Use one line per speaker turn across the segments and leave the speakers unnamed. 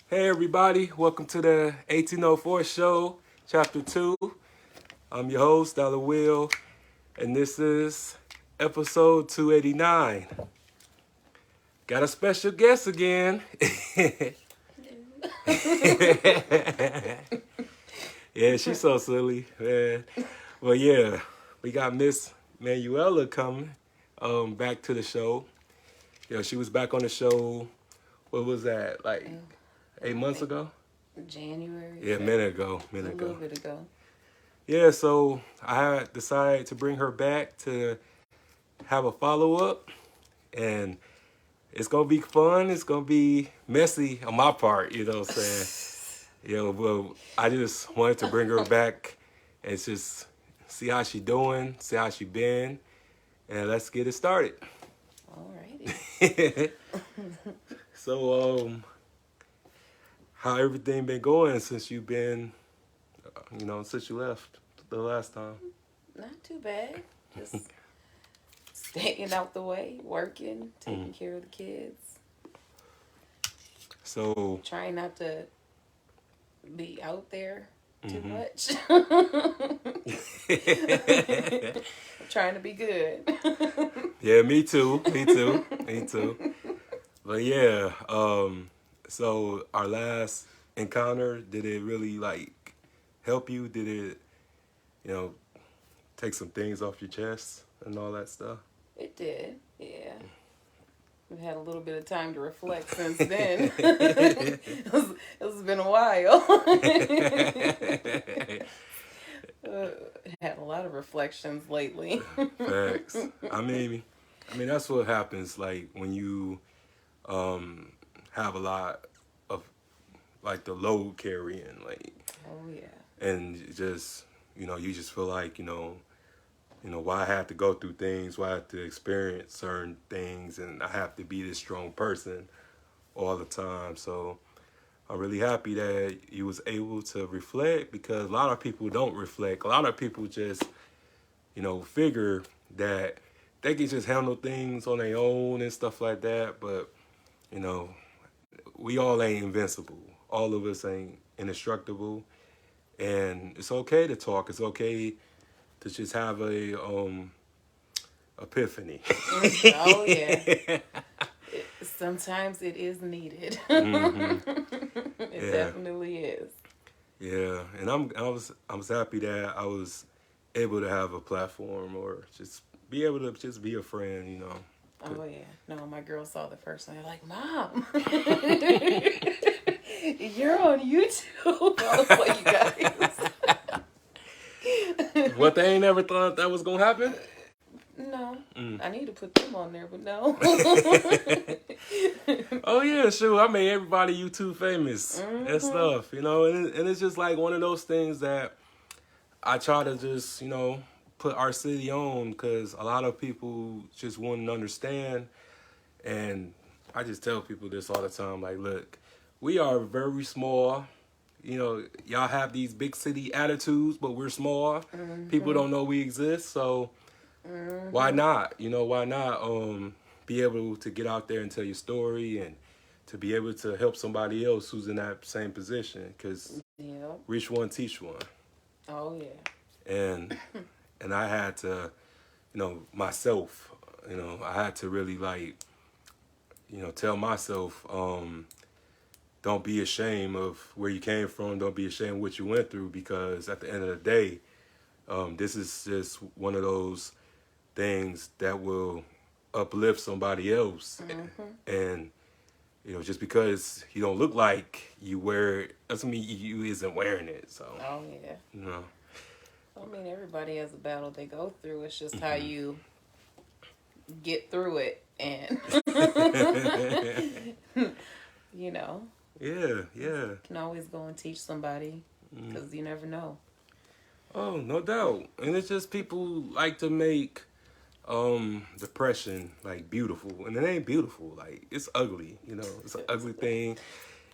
Hey everybody, welcome to the 1804 show, chapter 2. I'm your host, Dollar Will, and this is episode 289. Got a special guest again. Yeah, she's so silly, man. Well, yeah, we got Miss Manuela coming back to the show. She was back on the show, what was that, like 8 months ago?
January.
Yeah, a minute ago.
A little bit ago.
Yeah, so I decided to bring her back to have a follow-up, and it's going to be fun. It's going to be messy on my part, you know what I'm saying? Well, I just wanted to bring her back and just see how she doing, see how she been, and let's get it started.
Alrighty.
So, how everything been going since you've been, since you left the last time?
Not too bad. Just staying out the way, working, taking care of the kids.
So,
trying not to be out there too much. Trying to be good.
Yeah, me too. But yeah, so our last encounter, did it really like help you? Did it, take some things off your chest and all that stuff?
It did, yeah. We've had a little bit of time to reflect since then. It's been a while. Had a lot of reflections lately.
Facts. I mean that's what happens. Like when you have a lot of like the load carrying, like.
Oh yeah.
And just you just feel like why I have to go through things, why I have to experience certain things, and I have to be this strong person all the time. So I'm really happy that you was able to reflect, because a lot of people don't reflect. A lot of people just, figure that they can just handle things on their own and stuff like that. But, we all ain't invincible. All of us ain't indestructible. And it's okay to talk. It's okay to just have a epiphany.
Oh yeah. Sometimes it is needed. It definitely is.
Yeah, and I was happy that I was able to have a platform, or just be able to just be a friend,
Oh yeah. No, my girls saw the first one. They're like, "Mom, you're on YouTube." I was like, "You guys."
What, they ain't never thought that was gonna happen?
No, I need to put them on there, but no.
Oh yeah, sure. I made everybody YouTube famous and stuff, and it's just like one of those things that I try to just, put our city on, because a lot of people just wouldn't understand. And I just tell people this all the time, like, look, we are very small. Y'all have these big city attitudes, but we're small. People don't know we exist, so why not? Why not be able to get out there and tell your story, and to be able to help somebody else who's in that same position, because reach one, teach one.
Oh yeah.
And I had to, myself, I had to really like, tell myself, don't be ashamed of where you came from. Don't be ashamed of what you went through, because at the end of the day, this is just one of those things that will uplift somebody else. And just because you don't look like you wear it doesn't mean you isn't wearing it. So
oh yeah. I mean, everybody has a battle they go through. It's just how you get through it, and
Yeah.
You can always go and teach somebody, because you never know.
Oh, no doubt. And it's just people like to make depression like beautiful, and it ain't beautiful. Like, it's ugly, it's an ugly thing,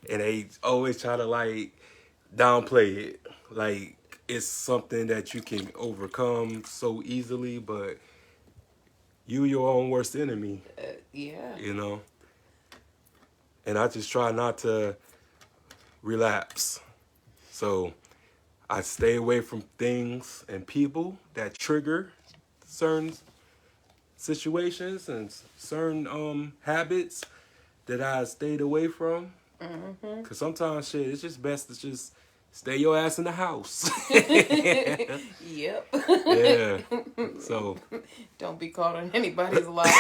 and they always try to like downplay it, like it's something that you can overcome so easily. But you your own worst enemy.
Yeah.
And I just try not to relapse. So I stay away from things and people that trigger certain situations and certain habits that I stayed away from.
Mm-hmm.
Cause sometimes shit, it's just best to just stay your ass in the house.
Yep.
Yeah. So
don't be caught on anybody's lies.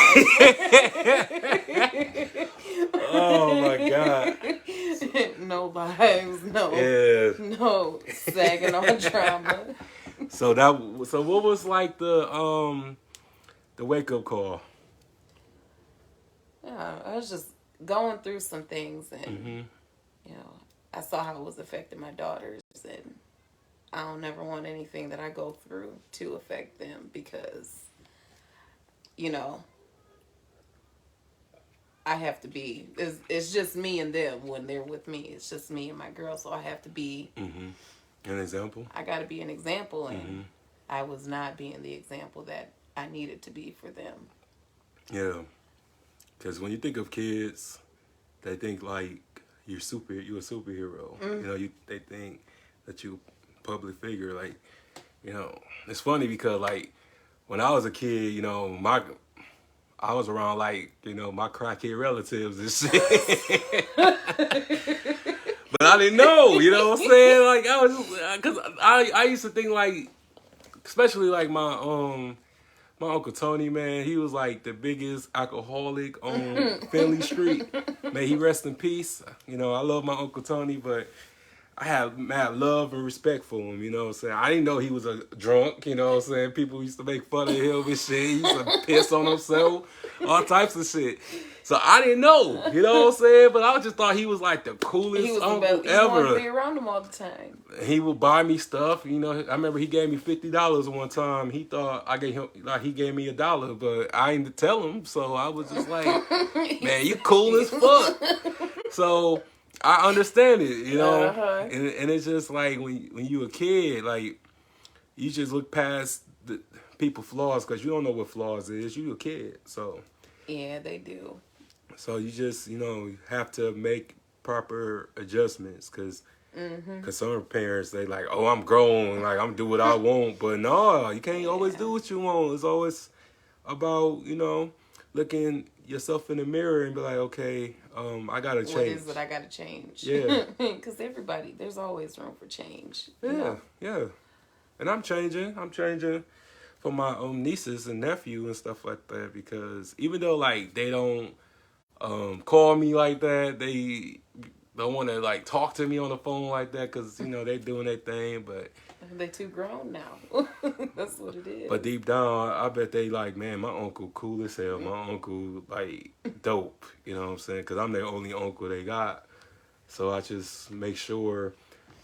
oh my God.
No lives, no.
Yeah.
No sagging on drama.
So what was like the wake up call?
Yeah, I was just going through some things, and
Mm-hmm.
you know, I saw how it was affecting my daughters, and I don't never want anything that I go through to affect them, because you know, I have to be, it's just me and them when they're with me. It's just me and my girl, so I have to be
An example.
I got to be an example, and
Mm-hmm.
I was not being the example that I needed to be for them.
Yeah. Because when you think of kids, they think like you're a superhero.
Mm.
You know, they think that you a public figure. Like, you know, it's funny because like when I was a kid, you know, I was around like, you know, my crackhead relatives and shit. But I didn't know, you know what I'm saying? Like I was just, cause I used to think like, especially like my Uncle Tony, man, he was like the biggest alcoholic on Finley Street. May he rest in peace. You know, I love my Uncle Tony, but I have mad love and respect for him, you know what I'm saying? I didn't know he was a drunk, you know what I'm saying? People used to make fun of him and shit. He used to piss on himself, all types of shit. So I didn't know, you know what I'm saying? But I just thought he was like the coolest
He was
uncle
the best. You
ever.
wanted to be around him all the time.
He would buy me stuff, you know. I remember he gave me $50 one time. He thought I gave him like he gave me $1, but I didn't tell him. So I was just like, man, you cool as fuck. So I understand it, you know.
Uh-huh.
And it's just like when you a kid, like you just look past the people flaws because you don't know what flaws is. You a kid, so
Yeah, they do.
so you just have to make proper adjustments because.
Mm-hmm.
Cause some parents they like, oh, I'm grown, like I'm do what I want, but no, you can't always do what you want. It's always about looking yourself in the mirror and be like, okay, I gotta change.
What is it I gotta change?
Yeah,
because there's always room for change.
Yeah, and I'm changing for my nieces and nephew and stuff like that because even though like they don't call me like that, they don't want to like talk to me on the phone like that because they're doing their thing, but
they too grown now. That's what it is.
but deep down I bet they like, man, my uncle cool as hell, my uncle like dope, you know what I'm saying, because I'm the only uncle they got. So I just make sure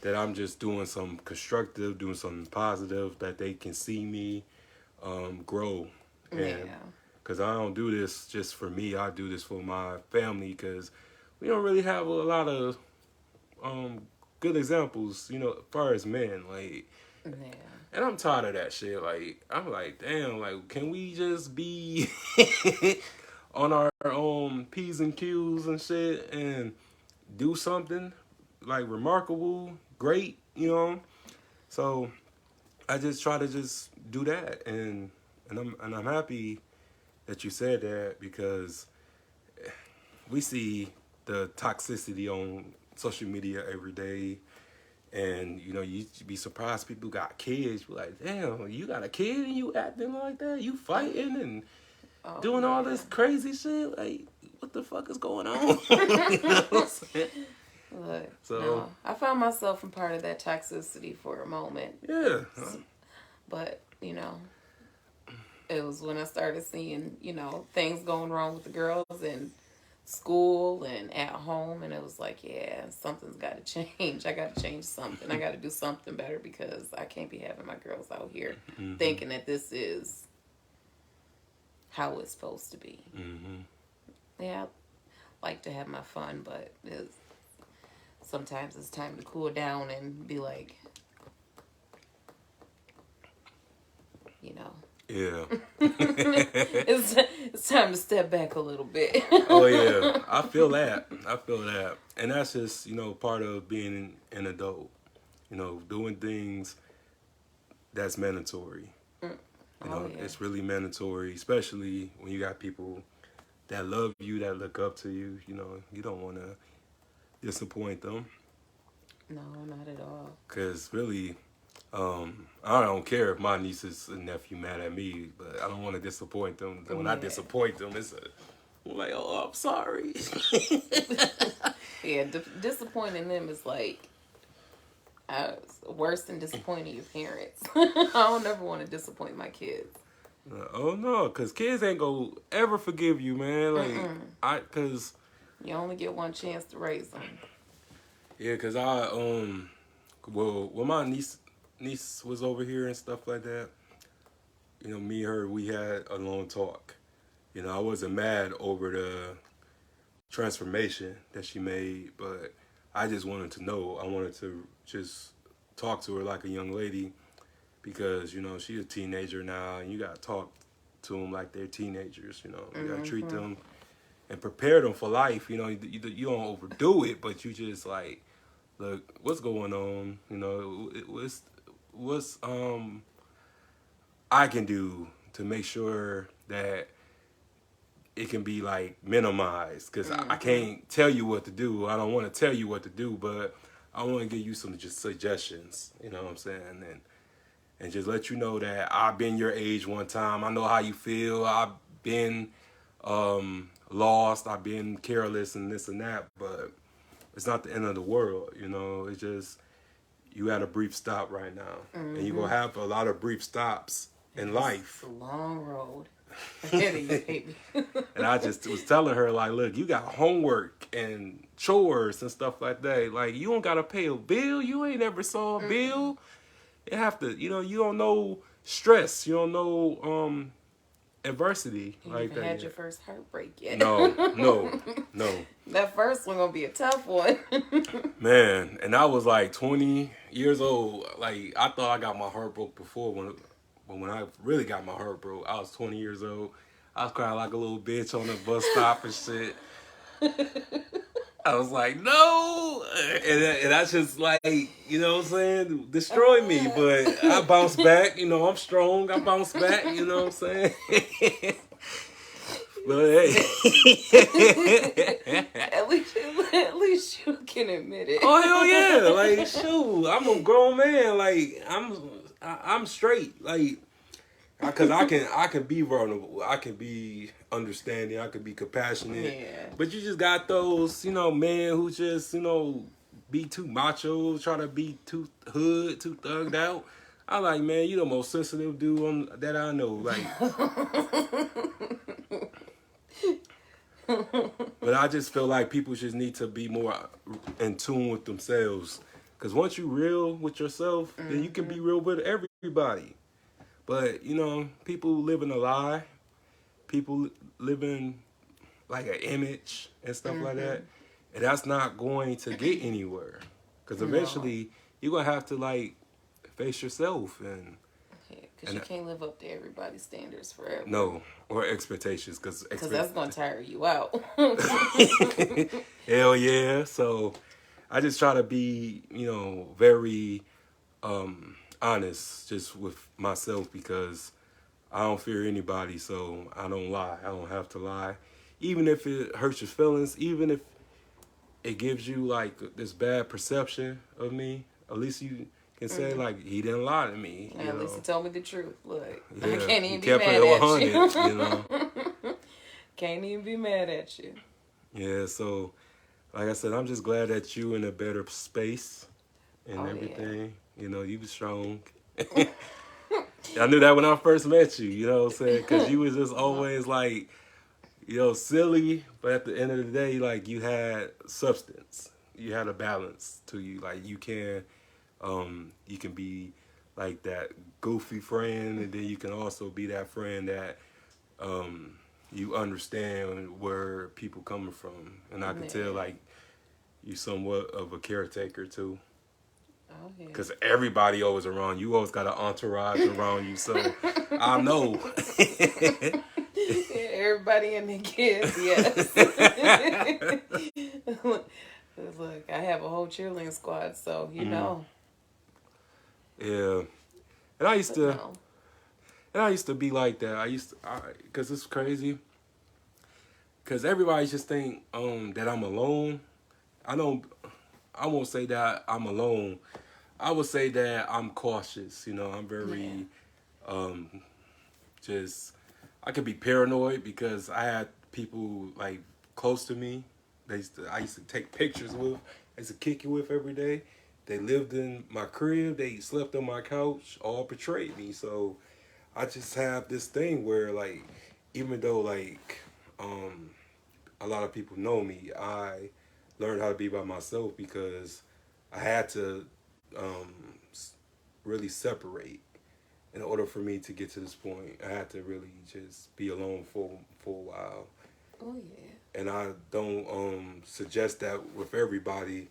that I'm just doing something constructive, doing something positive, that they can see me grow. And because I don't do this just for me, I do this for my family because we don't really have a lot of good examples, as far as men. Like, and I'm tired of that shit. Like, I'm like, damn, like, can we just be on our own P's and Q's and shit and do something like remarkable, great, So I just try to just do that, and I'm happy that you said that because we see the toxicity on social media every day, and you be surprised people got kids. You're like, damn, you got a kid and you acting like that? You fighting and doing all this crazy shit? Like, what the fuck is going on? You know what I'm saying?
Look, no, I found myself in part of that toxicity for a moment.
Yeah.
But, it was when I started seeing, things going wrong with the girls in school and at home. And it was like, yeah, something's got to change. I got to change something. I got to do something better because I can't be having my girls out here thinking that this is how it's supposed to be.
Mm-hmm.
Yeah, I like to have my fun, but sometimes it's time to cool down and be like,
Yeah.
It's time to step back a little bit.
Oh yeah, I feel that. I feel that, and that's just part of being an adult. Doing things that's mandatory.
Oh yeah.
It's really mandatory, especially when you got people that love you, that look up to you. You don't want to disappoint them.
No, not at all.
Cause really, I don't care if my nieces and nephew mad at me, but I don't want to disappoint them. When I disappoint them, I'm like, oh, I'm sorry.
Yeah, disappointing them is like worse than disappointing your parents. I don't ever want to disappoint my kids.
Oh no, cause kids ain't gonna ever forgive you, man. Cause
you only get one chance to raise them.
Yeah, cause when my niece was over here and stuff like that, me and her, we had a long talk. I wasn't mad over the transformation that she made, but I just wanted to know. I wanted to just talk to her like a young lady because, she's a teenager now and you got to talk to them like they're teenagers, You got to treat them and prepare them for life. You don't overdo it, but you just like, look, what's going on? What's I can do to make sure that it can be like minimized because I can't tell you what to do. I don't want to tell you what to do, but I want to give you some just suggestions. You know what I'm saying? And just let you know that I've been your age one time. I know how you feel. I've been lost. I've been careless and this and that, but it's not the end of the world. It's just you had a brief stop right now, and you're gonna have a lot of brief stops in life.
It's a long road ahead of you, baby.
And I just was telling her, like, look, you got homework and chores and stuff like that. Like, you don't gotta pay a bill. You ain't ever saw a bill. You have to, you don't know stress. You don't know adversity
You
like
even
that.
had your first heartbreak yet?
No.
That first one gonna be a tough one.
Man, and I was like 20 years old. Like, I thought I got my heart broke before when I really got my heart broke, I was 20 years old. I was crying like a little bitch on the bus stop and shit. I was like, no. And that's just like, what I'm saying? Destroyed me. But I bounced back. I'm strong. I bounced back. You know what I'm saying? But hey.
at least you can admit it.
Oh, hell yeah. Like, shoot. I'm a grown man. Like, I'm straight. Like, because I can be vulnerable. I can be understanding. I can be compassionate.
Yeah.
But you just got those, men who just, be too macho, try to be too hood, too thugged out. I like, man, you the most sensitive dude that I know. Like, but I just feel like people just need to be more in tune with themselves. Because once you real with yourself, then you can be real with everybody. But, people live in a lie. People live in like an image and stuff like that. And that's not going to get anywhere. Because eventually you're going to have to like face yourself.
Because you can't live up to everybody's standards forever.
No, or expectations. Because
that's going to tire you out.
Hell yeah. So I just try to be, very honest just with myself because I don't fear anybody, so I don't lie. I don't have to lie. Even if it hurts your feelings, even if it gives you like this bad perception of me, at least you can say like he didn't lie to me.
At least he told me the truth. Look,
yeah,
I can't even be mad at you. Can't even be mad at you.
Yeah, so like I said, I'm just glad that you in a better space and everything. Yeah. You was strong. I knew that when I first met you, you know what I'm saying? Because you was just always like, silly, but at the end of the day, like you had substance. You had a balance to you. Like you can be like that goofy friend, and then you can also be that friend that you understand where people coming from. And I can tell like you somewhat of a caretaker too.
Oh, yeah.
Because everybody always around you. Always got an entourage around you. So I know.
Yeah, everybody and their kids, yes. Look, I have a whole cheerleading squad, so you know.
Yeah. And I used
But
to...
no.
And I used to be like that. Because it's crazy. Because everybody just think that I'm alone. I won't say that I'm alone. I would say that I'm cautious. You know, I'm very, I could be paranoid because I had people like close to me. I used to take pictures with. I used to kick it with every day. They lived in my crib. They slept on my couch. All betrayed me. So I just have this thing where like, even though like, a lot of people know me, I learned how to be by myself because I had to really separate in order for me to get to this point. I had to really just be alone for a while.
Oh yeah.
And I don't suggest that with everybody,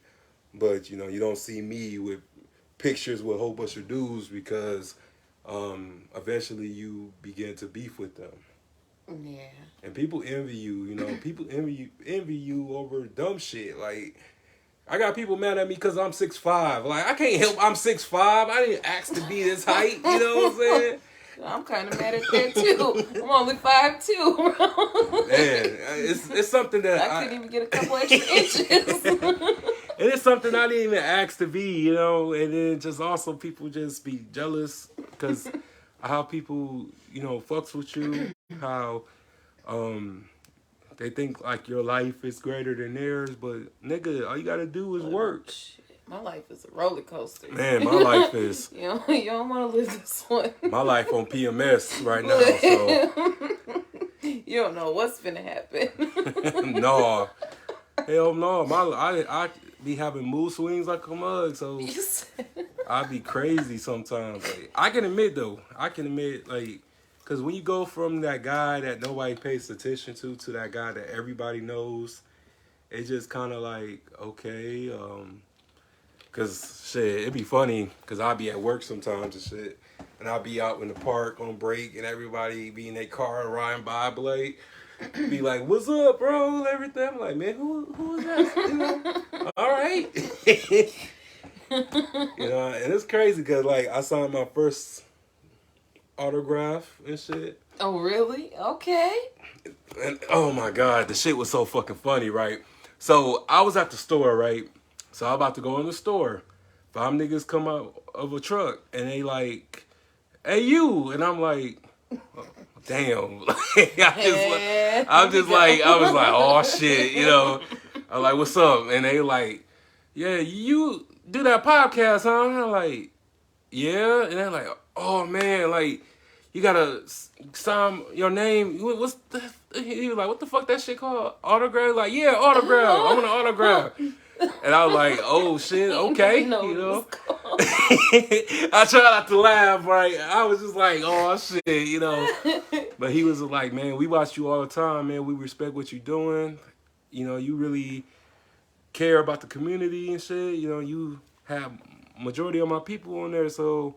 but you know, you don't see me with pictures with a whole bunch of dudes because eventually you begin to beef with them.
Yeah.
And people envy you, you know. People envy you over dumb shit. Like, I got people mad at me because I'm 6'5". Like, I can't help I'm 6'5". I didn't ask to be this height. You know what I'm saying?
I'm kind of mad at that too. I'm only 5'2".
Man, it's something that
I couldn't even get a couple extra inches.
And it's something I didn't even ask to be, you know. And then just also people just be jealous because how people, you know, fucks with you, how they think like your life is greater than theirs, but nigga, all you gotta do is work.
Shit, my life is a roller coaster.
Man, my life is.
You don't want to live this one.
My life on PMS right now, so.
You don't know what's gonna happen.
No, hell no. I be having mood swings like a mug, so I be crazy sometimes. Like, I can admit, like, because when you go from that guy that nobody pays attention to that guy that everybody knows, it's just kind of like, okay, because shit, it'd be funny because I'll be at work sometimes and shit, and I'll be out in the park on break and everybody be in their car riding by, be like, what's up, bro, everything. I'm like, man, who is that? You know, all right. You know, and it's crazy because, like, I signed my first autograph and shit.
Oh, really? Okay.
And oh my God, the shit was so fucking funny, right? So I was at the store, right? So I'm about to go in the store. 5 niggas come out of a truck and they like, hey you, and I'm like, oh, damn. I was like, oh shit, you know. I'm like, what's up? And they like, yeah, you do that podcast, huh? And I'm like, yeah. And they're like, oh man, like, you gotta sign your name. What's the? He was like, what the fuck that shit called? Autograph? Like, yeah, autograph. I want an autograph. And I was like, oh shit, okay, you know. I tried not to laugh, right? I was just like, oh shit, you know. But he was like, man, we watch you all the time, man. We respect what you're doing. You know, you really care about the community and shit. You know, you have majority of my people on there, so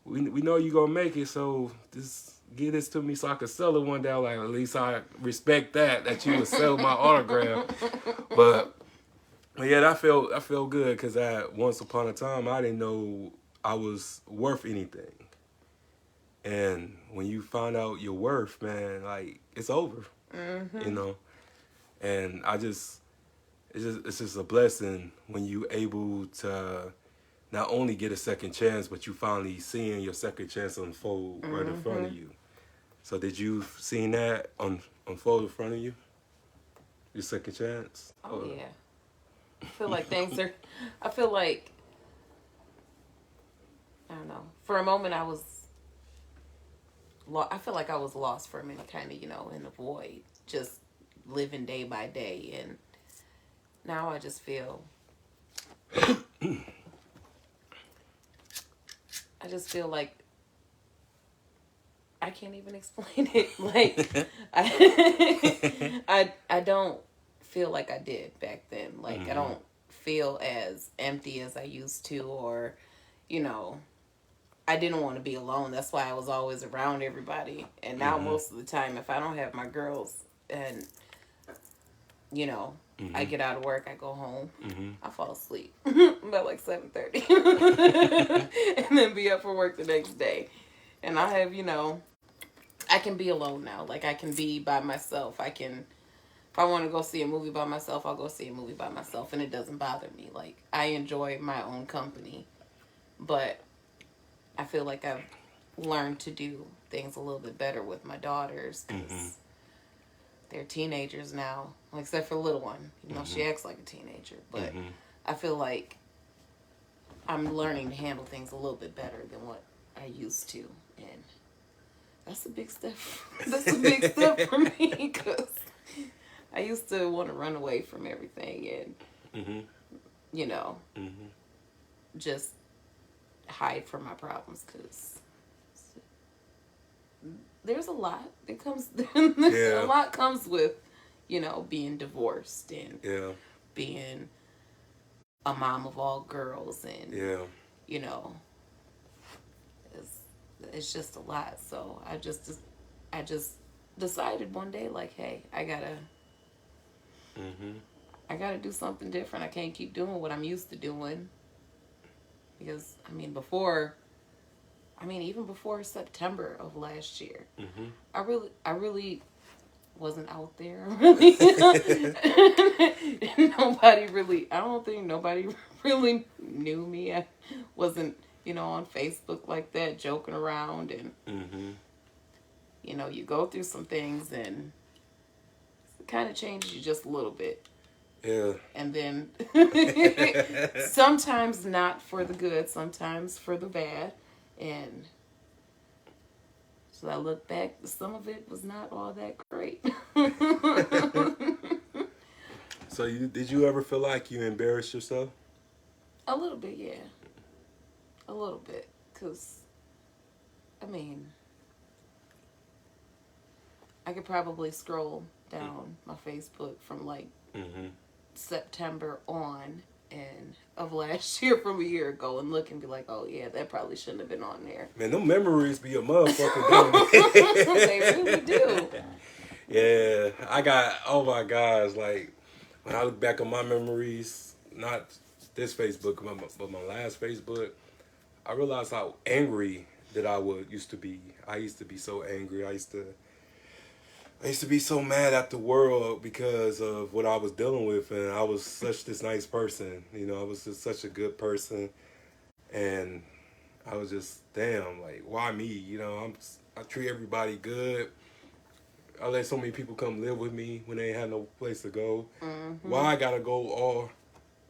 we know you gonna make it. So just give this to me so I can sell it one day. Like, at least I respect that you would sell my autograph. But yeah, I felt good because once upon a time I didn't know I was worth anything. And when you find out your worth, man, like, it's over. Mm-hmm. You know. And it's just a blessing when you able to not only get a second chance, but you finally seeing your second chance unfold right in front of you. So did you seen that unfold in front of you? Your second chance?
Oh yeah. I feel like I don't know. For a moment I feel like I was lost for a minute, kind of, you know, in the void, just living day by day. And now I just feel like I can't even explain it. Like, I don't feel like I did back then. Like, I don't feel as empty as I used to, or, you know, I didn't want to be alone. That's why I was always around everybody. And now most of the time, if I don't have my girls and, you know, I get out of work, I go home, I fall asleep about like 7:30 and then be up for work the next day. And I have, you know, I can be alone now. Like, I can be by myself. I can, if I want to go see a movie by myself, I'll go see a movie by myself, and it doesn't bother me. Like, I enjoy my own company, but I feel like I've learned to do things a little bit better with my daughters, because they're teenagers now, except for the little one. You know, she acts like a teenager, but I feel like I'm learning to handle things a little bit better than what I used to, and that's a big step. That's a big step for me, because I used to want to run away from everything and, you know, just hide from my problems, because there's a lot that comes, a lot comes with, you know, being divorced and being a mom of all girls, and, you know, it's just a lot. So I just decided one day, like, hey, I gotta do something different. I can't keep doing what I'm used to doing, because even before September of last year, I really wasn't out there. I don't think nobody really knew me. I wasn't, you know, on Facebook like that, joking around, and you know, you go through some things and it kind of changes you just a little bit.
Yeah.
And then sometimes not for the good, sometimes for the bad. And so I look back, some of it was not all that great.
So did you ever feel like you embarrassed yourself?
A little bit, yeah. A little bit. Because, I mean, I could probably scroll down my Facebook from like September on and of last year, from a year ago, and look and be like, oh yeah, that probably shouldn't have been on there.
Man, them memories be a motherfucker, don't they?
They really do.
Yeah, I got, oh my gosh, like, when I look back on my memories, not this Facebook, but my last Facebook, I realized how angry that I used to be. I used to be so angry. I used to be so mad at the world because of what I was dealing with, and I was such this nice person. You know, I was just such a good person, and I was just, damn, like, why me? You know, I treat everybody good. I let so many people come live with me when they ain't had no place to go. Why I gotta go all,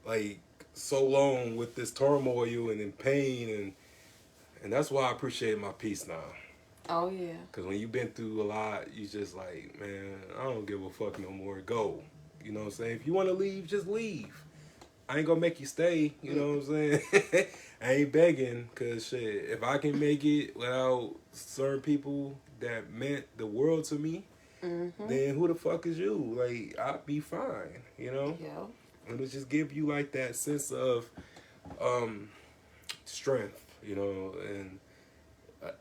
like, so long with this turmoil and in pain, and that's why I appreciate my peace now.
Oh, yeah.
Because when you've been through a lot, you just like, man, I don't give a fuck no more. Go. You know what I'm saying? If you want to leave, just leave. I ain't gonna make you stay. You know what I'm saying? I ain't begging, because shit, if I can make it without certain people that meant the world to me, then who the fuck is you? Like, I'll be fine, you know?
Yeah.
And it'll just give you like that sense of strength, you know, and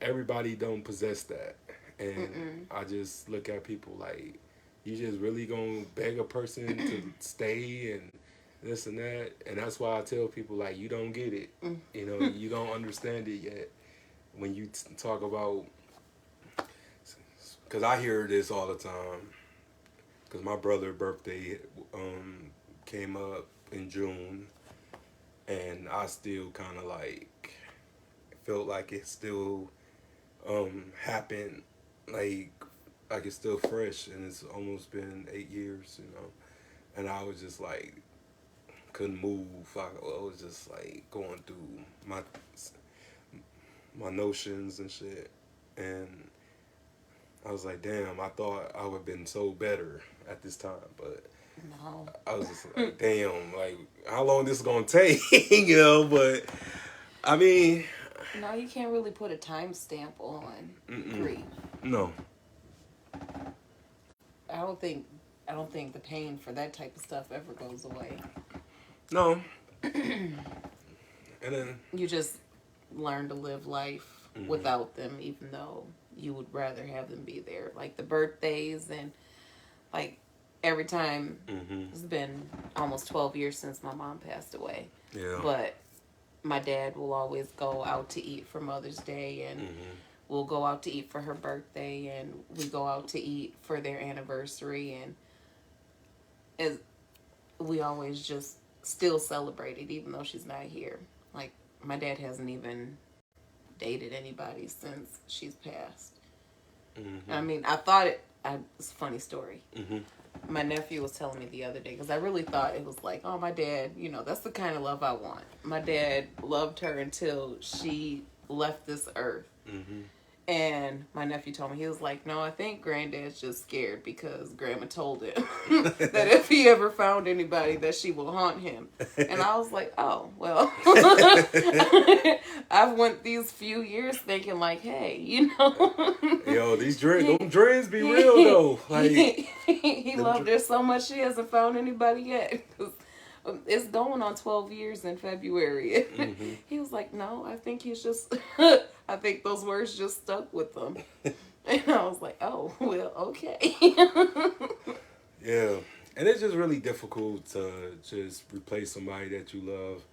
everybody don't possess that. And I just look at people like, you just really gonna beg a person to stay and this and that. And that's why I tell people, like, you don't get it. You know, you don't understand it yet. When you talk about, because I hear this all the time, because my brother's birthday came up in June, and I still kind of like felt like it still happened, like it's still fresh, and it's almost been 8 years, you know. And I was just like, couldn't move. I was just like going through my notions and shit, and I was like, damn, I thought I would have been so better at this time, but
No.
I was just like, damn, like, how long this is gonna take, you know? But I mean,
No, you can't really put a timestamp on grief.
no.
I don't think the pain for that type of stuff ever goes away.
No. And then
You just learn to live life without them, even though you would rather have them be there. Like the birthdays and like every time. It's been almost 12 years since my mom passed away.
Yeah.
But my dad will always go out to eat for Mother's Day, and we'll go out to eat for her birthday, and we go out to eat for their anniversary, and we always just still celebrate it even though she's not here. Like my dad hasn't even dated anybody since she's passed. I mean, I thought it's a funny story. My nephew was telling me the other day, because I really thought it was like, oh, my dad, that's the kind of love I want. My dad loved her until she left this earth. And my nephew told me, he was like, no, I think Granddad's just scared because Grandma told him that if he ever found anybody, that she will haunt him. And I was like, oh, well, I've went these few years thinking like, hey,
Yo, these dreams be real though. Like
he loved her so much she hasn't found anybody yet. It's going on 12 years in February. He was like, no, I think he's just, I think those words just stuck with him. And I was like, oh, well, okay.
Yeah. And it's just really difficult to just replace somebody that you love.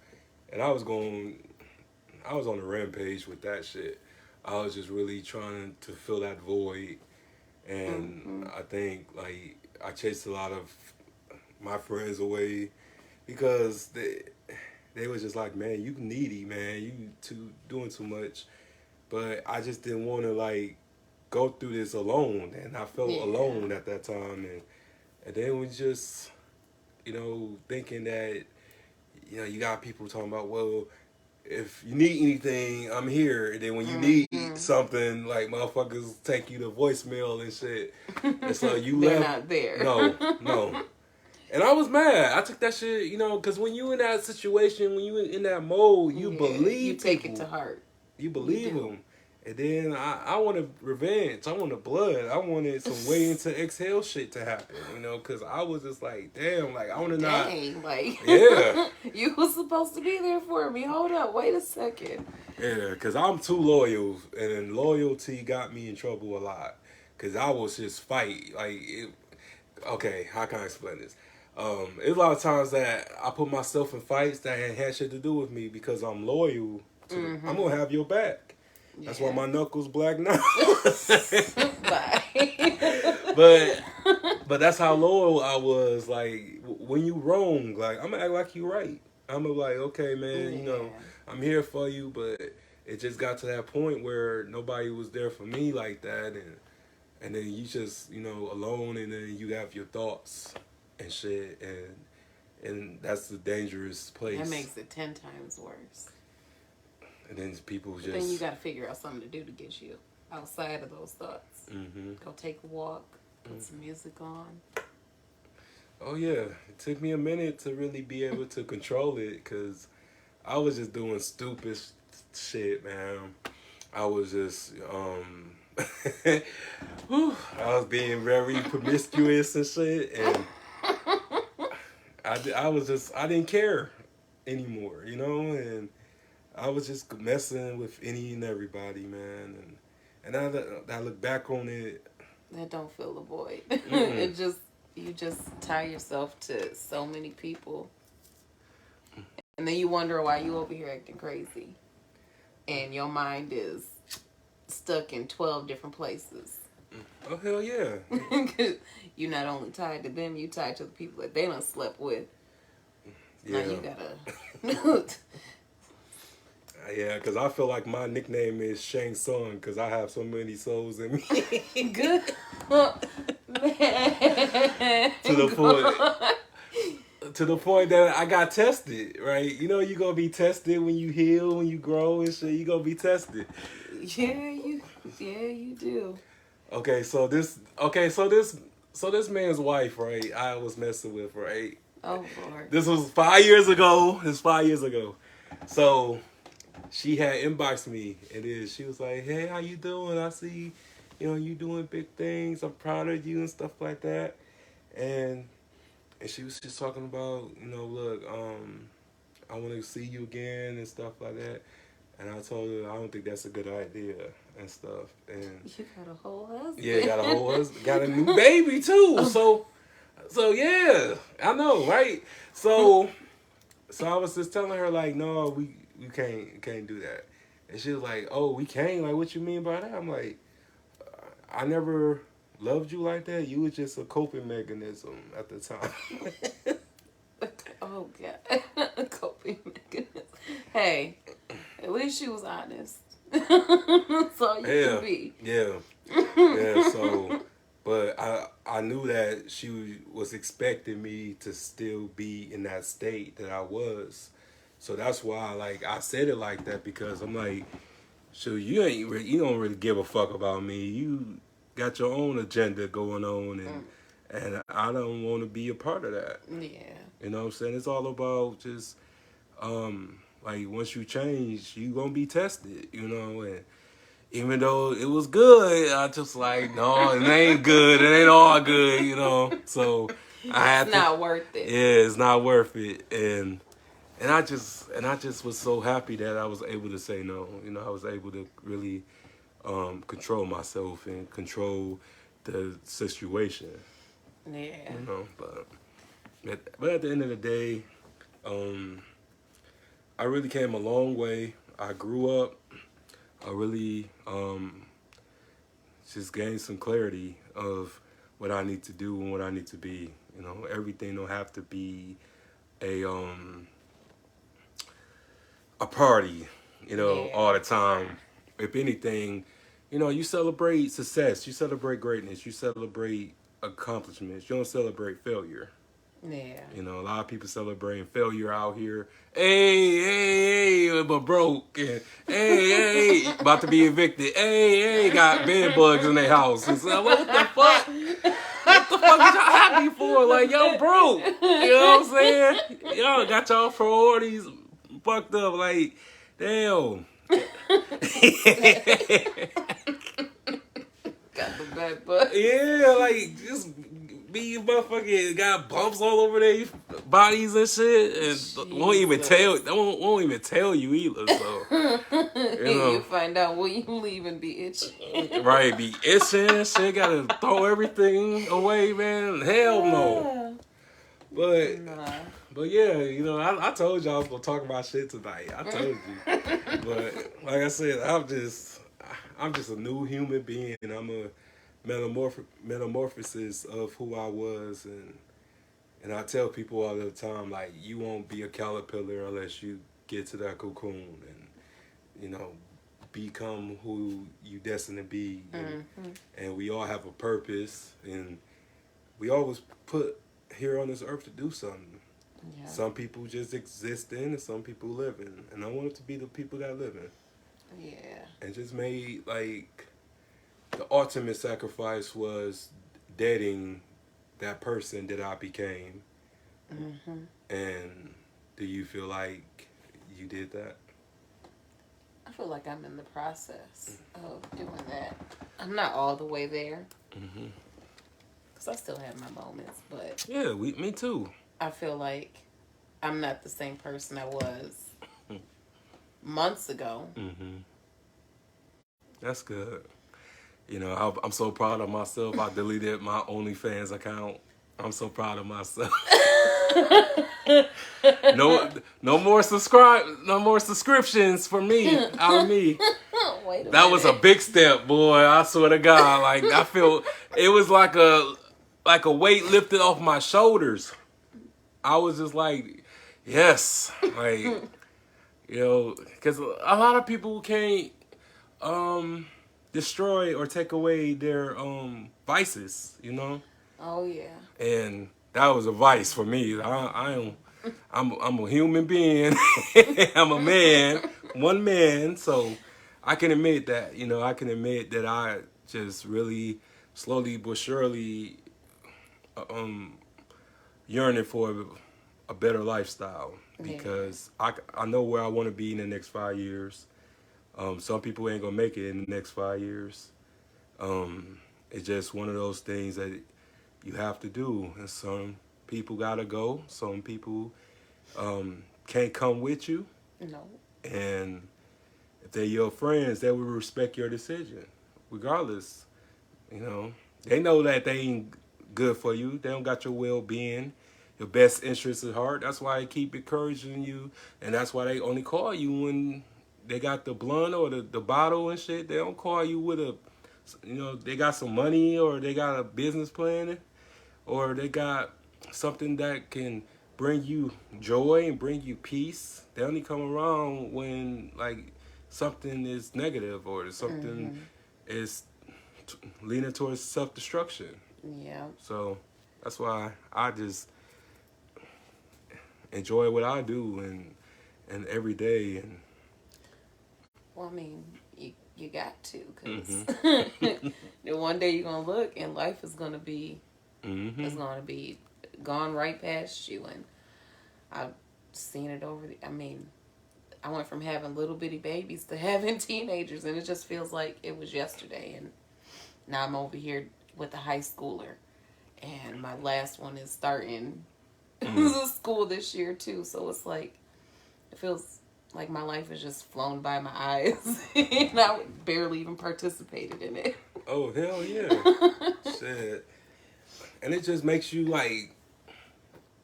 And I was on a rampage with that shit. I was just really trying to fill that void. And I think, like, I chased a lot of my friends away because they was just like, man, you needy, man. You doing too much. But I just didn't want to, like, go through this alone. And I felt alone at that time. And then we just, thinking that, you got people talking about, well, if you need anything, I'm here. And then when you need something, like, motherfuckers take you to voicemail and shit. And so you
They're
left.
not there.
No. And I was mad. I took that shit, because when you in that situation, when you in that mode, you believe
you take
people.
it to heart.
You believe them. And then I wanted revenge. I wanted blood. I wanted some waiting to exhale shit to happen, because I was just like, damn, like, I want to not.
Like,
yeah.
You was supposed to be there for me. Hold up. Wait a second.
Yeah, because I'm too loyal, and loyalty got me in trouble a lot. Because I was just fight. Like, okay, how can I explain this? There's a lot of times that I put myself in fights that had shit to do with me because I'm loyal to I'm going to have your back. That's why my knuckles black now. but that's how loyal I was. Like, when you wrong, like, I'm going to act like you right. I'm going to be like, okay, man, I'm here for you. But it just got to that point where nobody was there for me like that. And then you just, alone, and then you have your thoughts and shit. And that's the dangerous place.
That makes it 10 times worse.
And then people just...
But then you got to figure out something to do to get you outside of those thoughts. Go take a walk, put some music on.
Oh, yeah. It took me a minute to really be able to control it because I was just doing stupid shit, man. I was just... I was being very promiscuous and shit. And I didn't care anymore, and... I was just messing with any and everybody, man, and now that I look back on it,
that don't fill the void. You just tie yourself to so many people, and then you wonder why you over here acting crazy, and your mind is stuck in 12 different places.
Oh hell yeah!
You're not only tied to them, you tied to the people that they done slept with.
Yeah.
Now you gotta.
Yeah, because I feel like my nickname is Shang Tsung because I have so many souls in me.
Good.
To the point that I got tested, right? You gonna be tested when you heal, when you grow and shit. You gonna be tested.
Yeah, you do.
Okay, so this man's wife, right? I was messing with, right?
Oh Lord.
This was 5 years ago. So she had inboxed me, and then she was like, hey, how you doing? I see, you doing big things. I'm proud of you and stuff like that. And and she was just talking about, look, I want to see you again and stuff like that. And I told her I don't think that's a good idea and stuff. And
You got a whole husband.
yeah, got a whole husband, got a new baby too. So yeah, I know, right? So I was just telling her like, no, we can't do that. And she was like, oh, we can't. Like, what you mean by that? I'm like, I never loved you like that. You was just a coping mechanism at the time.
Oh God, coping mechanism. Hey, at least she was honest. That's all you can be.
Yeah. Yeah. So, but I knew that she was expecting me to still be in that state that I was. So that's why, like, I said it like that because I'm like, so you don't really give a fuck about me. You got your own agenda going on, and I don't want to be a part of that.
Yeah.
You know what I'm saying? It's all about just like once you change, you gonna be tested. And even though it was good, I just like, no, it ain't good. It ain't all good. So I had
It's not worth it.
Yeah, it's not worth it, and I just was so happy that I was able to say no. I was able to really control myself and control the situation.
Yeah.
But at the end of the day, I really came a long way. I grew up. I really just gained some clarity of what I need to do and what I need to be. Everything don't have to be a party, all the time. If anything, you celebrate success, you celebrate greatness, you celebrate accomplishments. You don't celebrate failure.
Yeah.
A lot of people celebrating failure out here. Hey, but broke. And, hey, about to be evicted. Hey, got bed bugs in their house. And so, what the fuck? What the fuck is y'all happy for? Like, y'all broke. You know what I'm saying? Y'all got y'all priorities fucked up. Like, damn.
Got the bed bugs.
Yeah, like, just be motherfucking got bumps all over their bodies and shit, and won't even tell you either. So
you find out when you leave and be itching.
Right, be itching and shit. Gotta throw everything away, man. Hell no. But yeah, I told you I was gonna talk about shit tonight. I told you. But like I said, I'm just a new human being. I'm a metamorphosis of who I was, and I tell people all the time, like, you won't be a caterpillar unless you get to that cocoon and become who you destined to be. And we all have a purpose, and we always put here on this earth to do something. Yeah. Some people just existing and some people living, and I want it to be the people that living.
Yeah.
And just made, like, the ultimate sacrifice was dating that person that I became. And do you feel like you did that?
I feel like I'm in the process of doing that. I'm not all the way there. Because I still have my moments, but...
Yeah, me too.
I feel like I'm not the same person I was months ago.
That's good. I'm so proud of myself. I deleted my OnlyFans account. I'm so proud of myself. No more subscriptions for me. Out of me. That was a big step, boy. I swear to God. Like, I feel it was like a weight lifted off my shoulders. I was just like, yes, like, because a lot of people can't destroy or take away their vices,
Oh yeah.
And that was a vice for me. I'm a human being. I'm a man, one man. So I can admit that. I can admit that I just really slowly but surely yearning for a better lifestyle because I know where I want to be in the next 5 years. Some people ain't gonna make it in the next 5 years. It's just one of those things that you have to do, and people gotta go. Some people can't come with you,
No.
and if they're your friends, they will respect your decision, regardless. You know, they know that they ain't good for you. They don't got your well-being, your best interests at heart. That's why they keep encouraging you, and that's why they only call you when they got the blunt or the bottle and shit. They don't call you with a, they got some money or they got a business plan or they got something that can bring you joy and bring you peace. They only come around when like something is negative or something is leaning towards self-destruction.
Yeah.
So that's why I just enjoy what I do and every day. And
Well, I mean, you got to, because
mm-hmm.
then one day you're gonna look and life is gonna be
Mm-hmm.
is gonna be gone right past you. And I've seen it over. I mean, I went from having little bitty babies to having teenagers, and it just feels like it was yesterday. And now I'm over here with a high schooler, and my last one is starting school this year too. So it's like, it feels like my life has just flown by my eyes, and I barely even participated in it.
Oh hell yeah, shit! And it just makes you like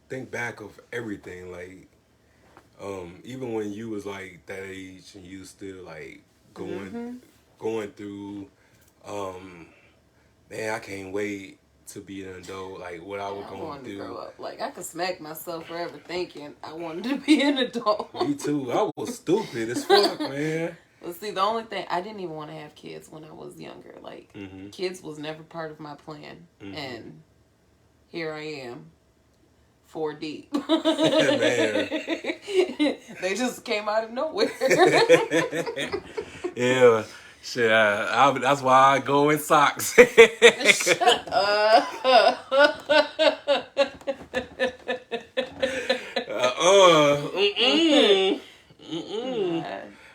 think back of everything, like even when you was like that age and you still like going through man, I can't wait to be an adult, like what I was
I
going
wanted
to
to
do.
grow up. Like, I could smack myself forever thinking I wanted to be an adult.
Me too. I was stupid as fuck, man.
Well, see, the only thing, I didn't even want to have kids when I was younger. Like, kids was never part of my plan. And here I am, 4 deep.
Man.
They just came out of nowhere.
Yeah. Shit, that's why I go in socks.
Shut up.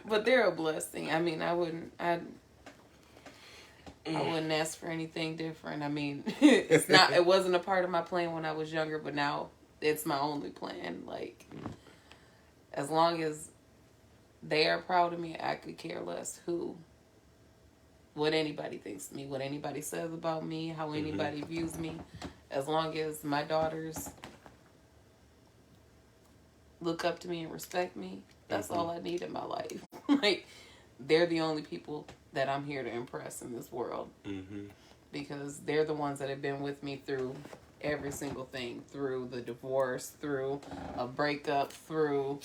But they're a blessing. I mean, I wouldn't ask for anything different. I mean, it wasn't a part of my plan when I was younger, but now it's my only plan. Like, as long as they are proud of me, I could care less what anybody thinks of me, what anybody says about me, how anybody views me. As long as my daughters look up to me and respect me, that's all I need in my life. Like, they're the only people that I'm here to impress in this world. Because they're the ones that have been with me through every single thing, through the divorce, through a breakup, through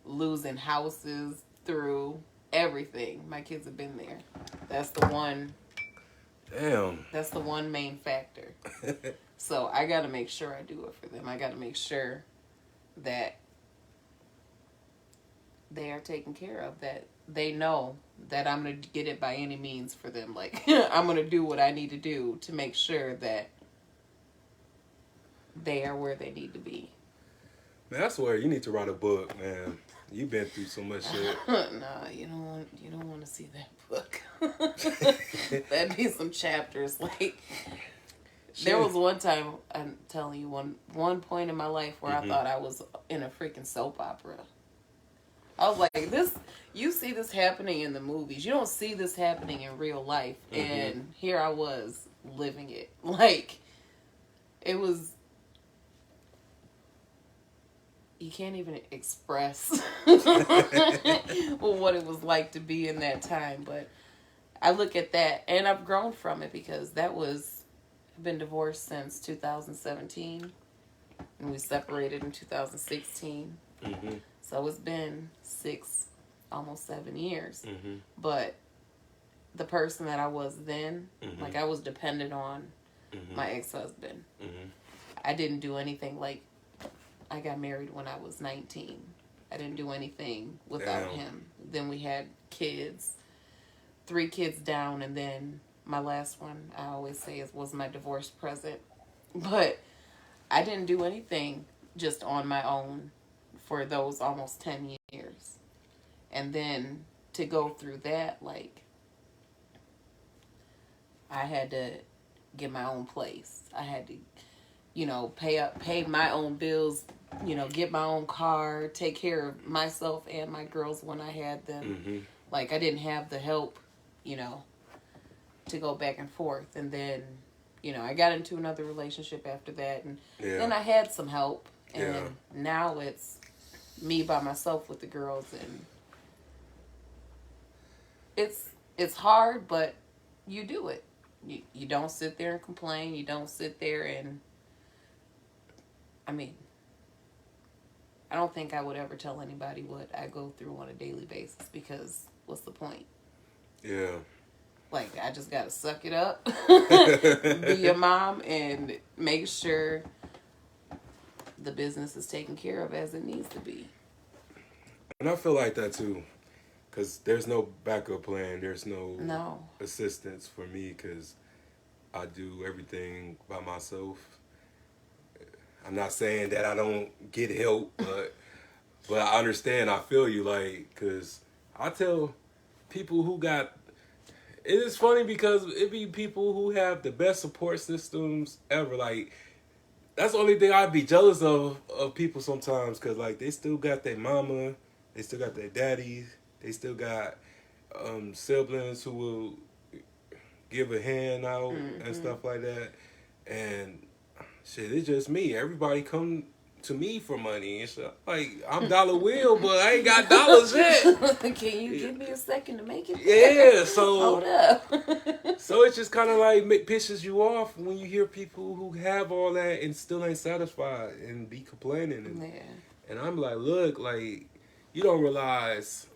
losing houses, through everything. My kids have been there. That's the one.
Damn.
That's the one main factor. So I got to make sure I do it for them. I got to make sure that they are taken care of, that they know that I'm going to get it by any means for them. Like, I'm going to do what I need to do to make sure that they are where they need to be.
Man, I swear you need to write a book, man. You've been through so much shit.
Nah, you don't want to see that book. That'd be some chapters. Like, there was one time, I'm telling you, one point in my life where I thought I was in a freaking soap opera. I was like, you see this happening in the movies. You don't see this happening in real life. And here I was living it. Like, it was, you can't even express what it was like to be in that time. But I look at that, and I've grown from it, because I've been divorced since 2017, and we separated in 2016. So it's been 6, almost 7 years. But the person that I was then, like, I was dependent on my ex-husband. I didn't do anything. Like, I got married when I was 19. I didn't do anything without him. Then we had kids, 3 kids down, and then my last one, I always say, was my divorce present. But I didn't do anything just on my own for those almost 10 years. And then to go through that, like, I had to get my own place. I had to pay my own bills, get my own car, take care of myself and my girls when I had them.
Mm-hmm.
Like I didn't have the help, you know, to go back and forth. And then, I got into another relationship after that, and then I had some help, and now it's me by myself with the girls, and it's hard, but you do it. You don't sit there and complain. You don't sit there and, I mean, I don't think I would ever tell anybody what I go through on a daily basis, because what's the point?
Yeah.
Like, I just gotta suck it up, be your mom, and make sure the business is taken care of as it needs to be.
And I feel like that too, because there's no backup plan. There's no assistance for me, because I do everything by myself. I'm not saying that I don't get help, but I understand. I feel you, like, because I tell people who got. It is funny because it be people who have the best support systems ever. Like, that's the only thing I'd be jealous of people sometimes, because, like, they still got their mama, they still got their daddy, they still got siblings who will give a hand out and stuff like that. And shit, it's just me. Everybody come to me for money and shit. Like, I'm Dollar Will, but I ain't got dollars yet.
Can you give me a second to make it?
Yeah, so
hold up.
so it's just kind of like pisses you off when you hear people who have all that and still ain't satisfied and be complaining. And I'm like, look, like, you don't realize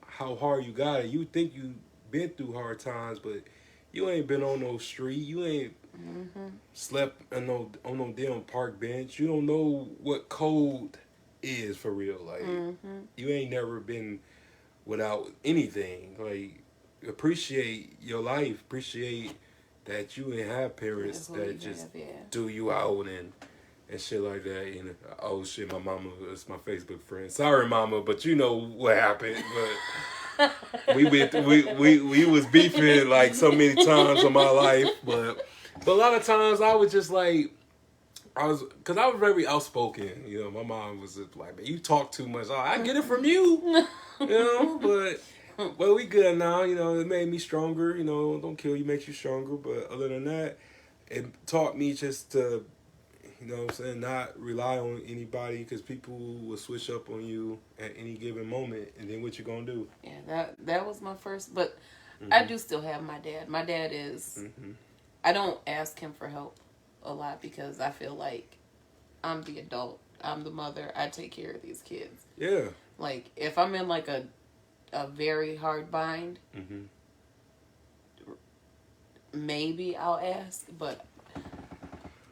how hard you got it. You think you been through hard times, but you ain't been on no street. You ain't slept on no damn park bench. You don't know what cold is for real. Like, you ain't never been without anything. Like, appreciate your life. Appreciate that you ain't have parents that just do you out and shit like that. You know, oh shit, my mama is my Facebook friend. Sorry, mama, but you know what happened. But we was beefing like so many times in my life, but a lot of times I was just like, because I was very outspoken. You know, my mom was just like, man, you talk too much. Oh, I get it from you. You know, but well, we good now. You know, it made me stronger. You know, don't kill you makes you stronger. But other than that, it taught me just to, you know what I'm saying, not rely on anybody, because people will switch up on you at any given moment, and then what you gonna do?
Yeah, that was my first, but I do still have my dad. My dad is, I don't ask him for help a lot, because I feel like I'm the adult, I'm the mother, I take care of these kids.
Yeah.
Like, if I'm in like a very hard bind, maybe I'll ask, but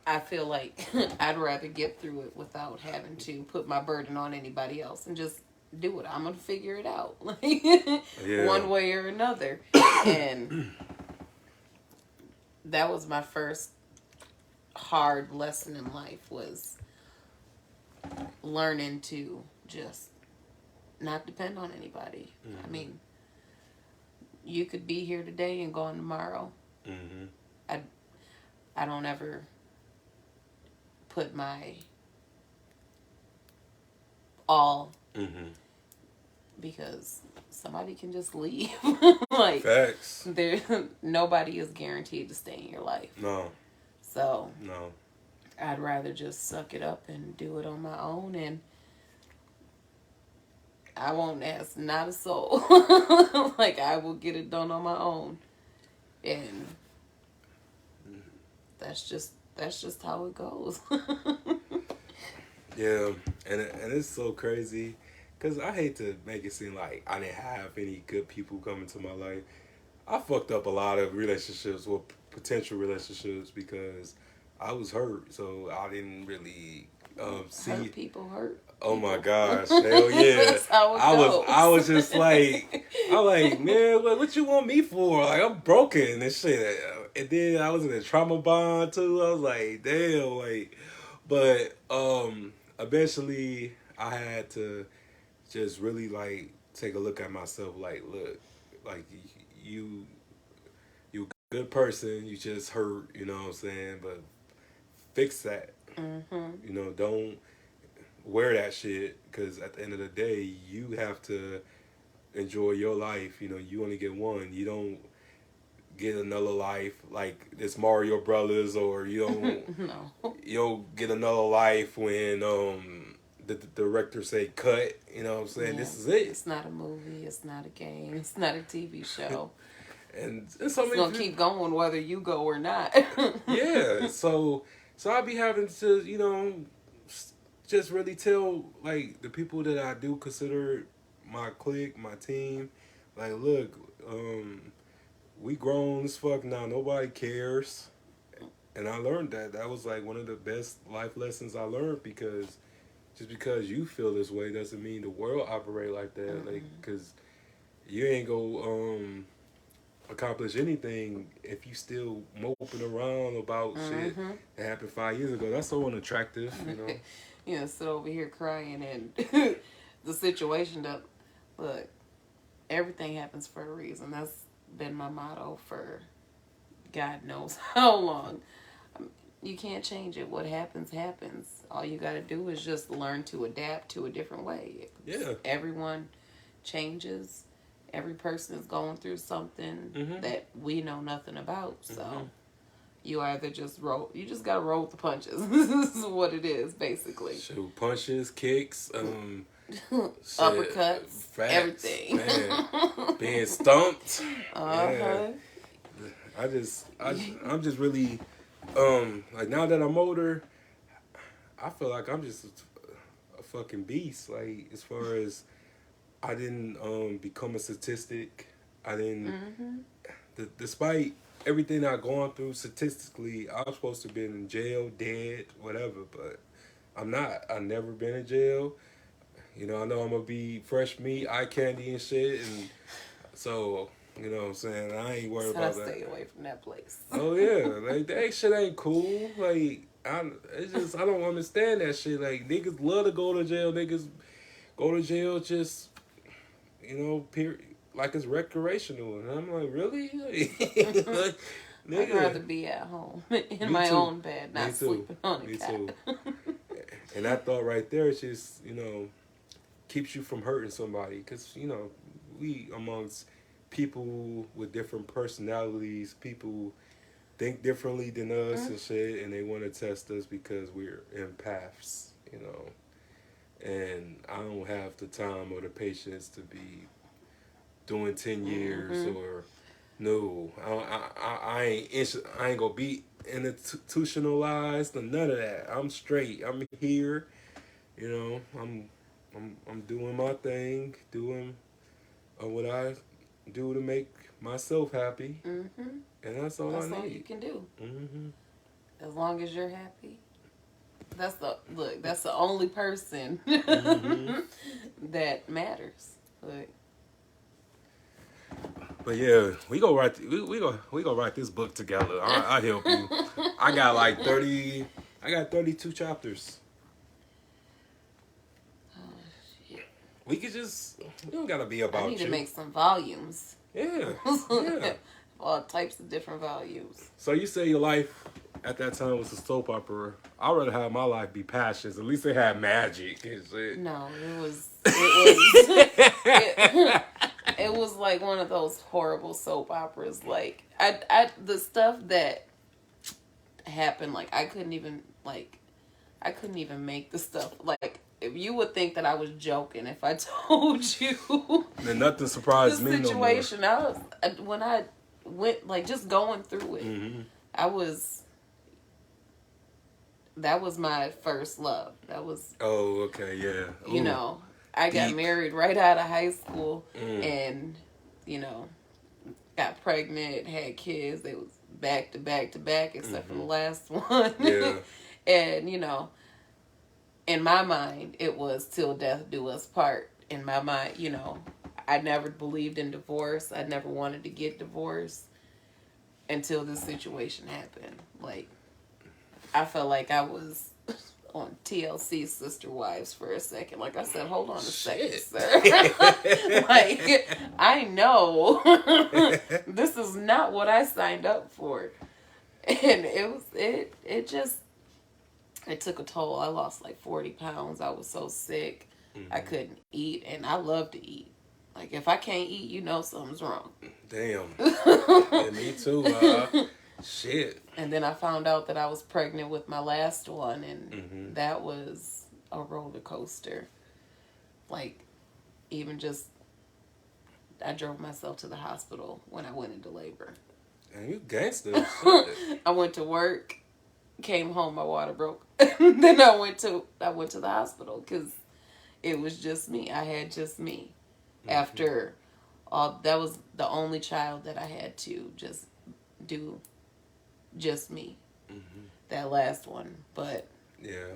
I feel like I'd rather get through it without having to put my burden on anybody else and just do it. I'm going to figure it out, one way or another. And that was my first hard lesson in life, was learning to just not depend on anybody. I mean, you could be here today and gone tomorrow. I don't ever put my all, because somebody can just leave. Like,
facts.
Nobody is guaranteed to stay in your life.
No.
So
no,
I'd rather just suck it up and do it on my own, and I won't ask not a soul. Like, I will get it done on my own, and that's just how it goes.
Yeah, and it's so crazy, because I hate to make it seem like I didn't have any good people come into my life. I fucked up a lot of relationships, or potential relationships, because I was hurt, so I didn't really see.
Hurt people hurt.
Oh my gosh, hell yeah!
That's how it goes.
I was just like, I'm like, man, what you want me for? Like, I'm broken and shit. And then I was in a trauma bond too. I was like, damn, like, but eventually I had to just really like take a look at myself. Like, look, like you a good person. You just hurt. You know what I'm saying? But fix that. You know, don't wear that shit because at the end of the day, you have to enjoy your life. You know, you only get one. You don't get another life like it's Mario Brothers, or you don't
No.
you don't get another life when the director say cut. You know what I'm saying?
Yeah.
This is it.
It's not a movie. It's not a game. It's not a TV show.
And so
It's gonna keep going whether you go or not.
yeah. So I be having to, you know, just really tell like the people that I do consider my clique, my team, like, look, we grown as fuck now. Nobody cares. And I learned that. That was like one of the best life lessons I learned, because just because you feel this way doesn't mean the world operate like that. Mm-hmm. Like, because you ain't go accomplish anything if you still moping around about shit that happened 5 years ago. That's so unattractive, you know.
You know, sit over here crying and the situation that, look, everything happens for a reason. That's been my motto for God knows how long. You can't change it. What happens, happens. All you got to do is just learn to adapt to a different way.
Yeah.
Everyone changes. Every person is going through something that we know nothing about. So you either just roll. You just got to roll with the punches. This is what it is, basically.
Shoot, punches, kicks,
uppercuts,
facts,
everything.
Man. Being stumped.
Uh-huh.
Yeah. I'm just really, like, now that I'm older, I feel like I'm just a fucking beast. Like, as far as I didn't become a statistic. I didn't, despite everything I've gone through statistically, I was supposed to have been in jail, dead, whatever, but I'm not. I've never been in jail. You know, I know I'm going to be fresh meat, eye candy and shit, and so, you know what I'm saying, I ain't worried about that.
Stay away from that place.
Oh, yeah. Like, that shit ain't cool. Like, I don't understand that shit. Like, niggas love to go to jail. Niggas go to jail just, you know, like it's recreational. And I'm like, really? Like,
I'd rather be at home in my own bed, not sleeping on a couch.
Me too. And that thought right there is just, you know, keeps you from hurting somebody. Because, you know, we amongst people with different personalities, people think differently than us and shit, and they want to test us because we're empaths, you know. And I don't have the time or the patience to be doing 10 years or no. I ain't gonna be institutionalized or none of that. I'm straight. I'm here, you know. I'm doing my thing, doing what I do to make myself happy, and that's all I need. That's all
you can do. As long as you're happy. That's the only person that matters.
But yeah, we go write this book together. I help you. I got 32 chapters. We don't gotta be about you.
I need to make some volumes.
Yeah.
All types of different volumes.
So you say your life at that time was a soap opera. I'd rather have my life be passions. At least it had magic and shit.
No, it was like one of those horrible soap operas. Like the stuff that happened, like I couldn't even make the stuff. Like, if you would think that I was joking if I told you.
Then nothing surprised me no more.
Situation, when I went, like, just going through it, that was my first love. That was.
Oh, okay, yeah.
You know, I got married right out of high school, and, you know, got pregnant, had kids. They was back to back to back, except for the last one.
Yeah.
And, you know, in my mind, it was till death do us part. In my mind, you know, I never believed in divorce. I never wanted to get divorced until this situation happened. Like, I felt like I was on TLC Sister Wives for a second. Like I said, hold on a second, sir. Like, I know this is not what I signed up for. And it it took a toll. I lost like 40 pounds. I was so sick. I couldn't eat, and I love to eat. Like, if I can't eat, you know something's wrong.
Damn. Yeah, me too. Shit.
And then I found out that I was pregnant with my last one, and that was a roller coaster. Like, even just, I drove myself to the hospital when I went into labor.
And you gangster.
I went to work, came home, my water broke. Then I went to the hospital because it was just me. I had just me. After all, that was the only child that I had to just do just me. That last one. But
yeah.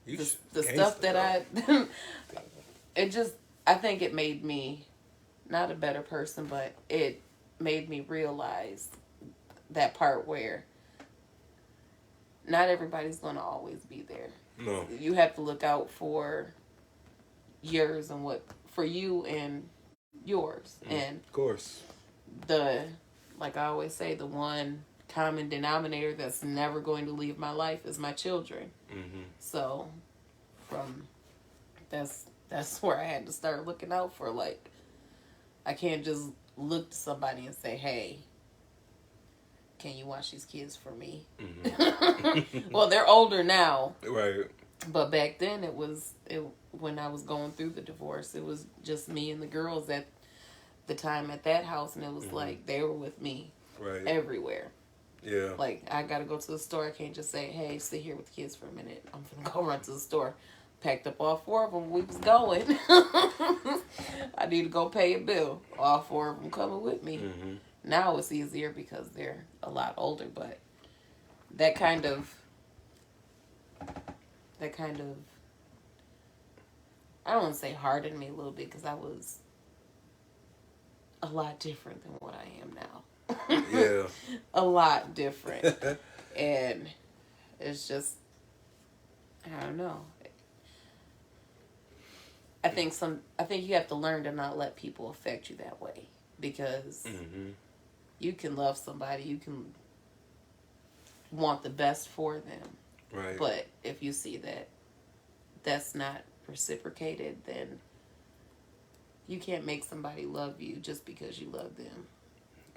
The stuff that I think it made me not a better person, but it made me realize that part where not everybody's going to always be there.
No.
You have to look out for yours and for you and yours. And
of course.
Like I always say, the one common denominator that's never going to leave my life is my children. So that's where I had to start looking out for, like, I can't just look to somebody and say, hey, can you watch these kids for me? Well, they're older now.
Right.
But back then when I was going through the divorce, it was just me and the girls at the time at that house, and it was like they were with me everywhere.
Yeah.
Like, I gotta go to the store. I can't just say, hey, sit here with the kids for a minute. I'm gonna go run to the store. Packed up all 4 of them. We was going. I need to go pay a bill. All 4 of them coming with me. Now it's easier because they're a lot older, but that kind of I don't want to say hardened me a little bit, because I was a lot different than what I am now.
Yeah.
A lot different. And it's just, I don't know. I think you have to learn to not let people affect you that way, because you can love somebody, you can want the best for them.
Right.
But if you see that that's not reciprocated, then you can't make somebody love you just because you love them.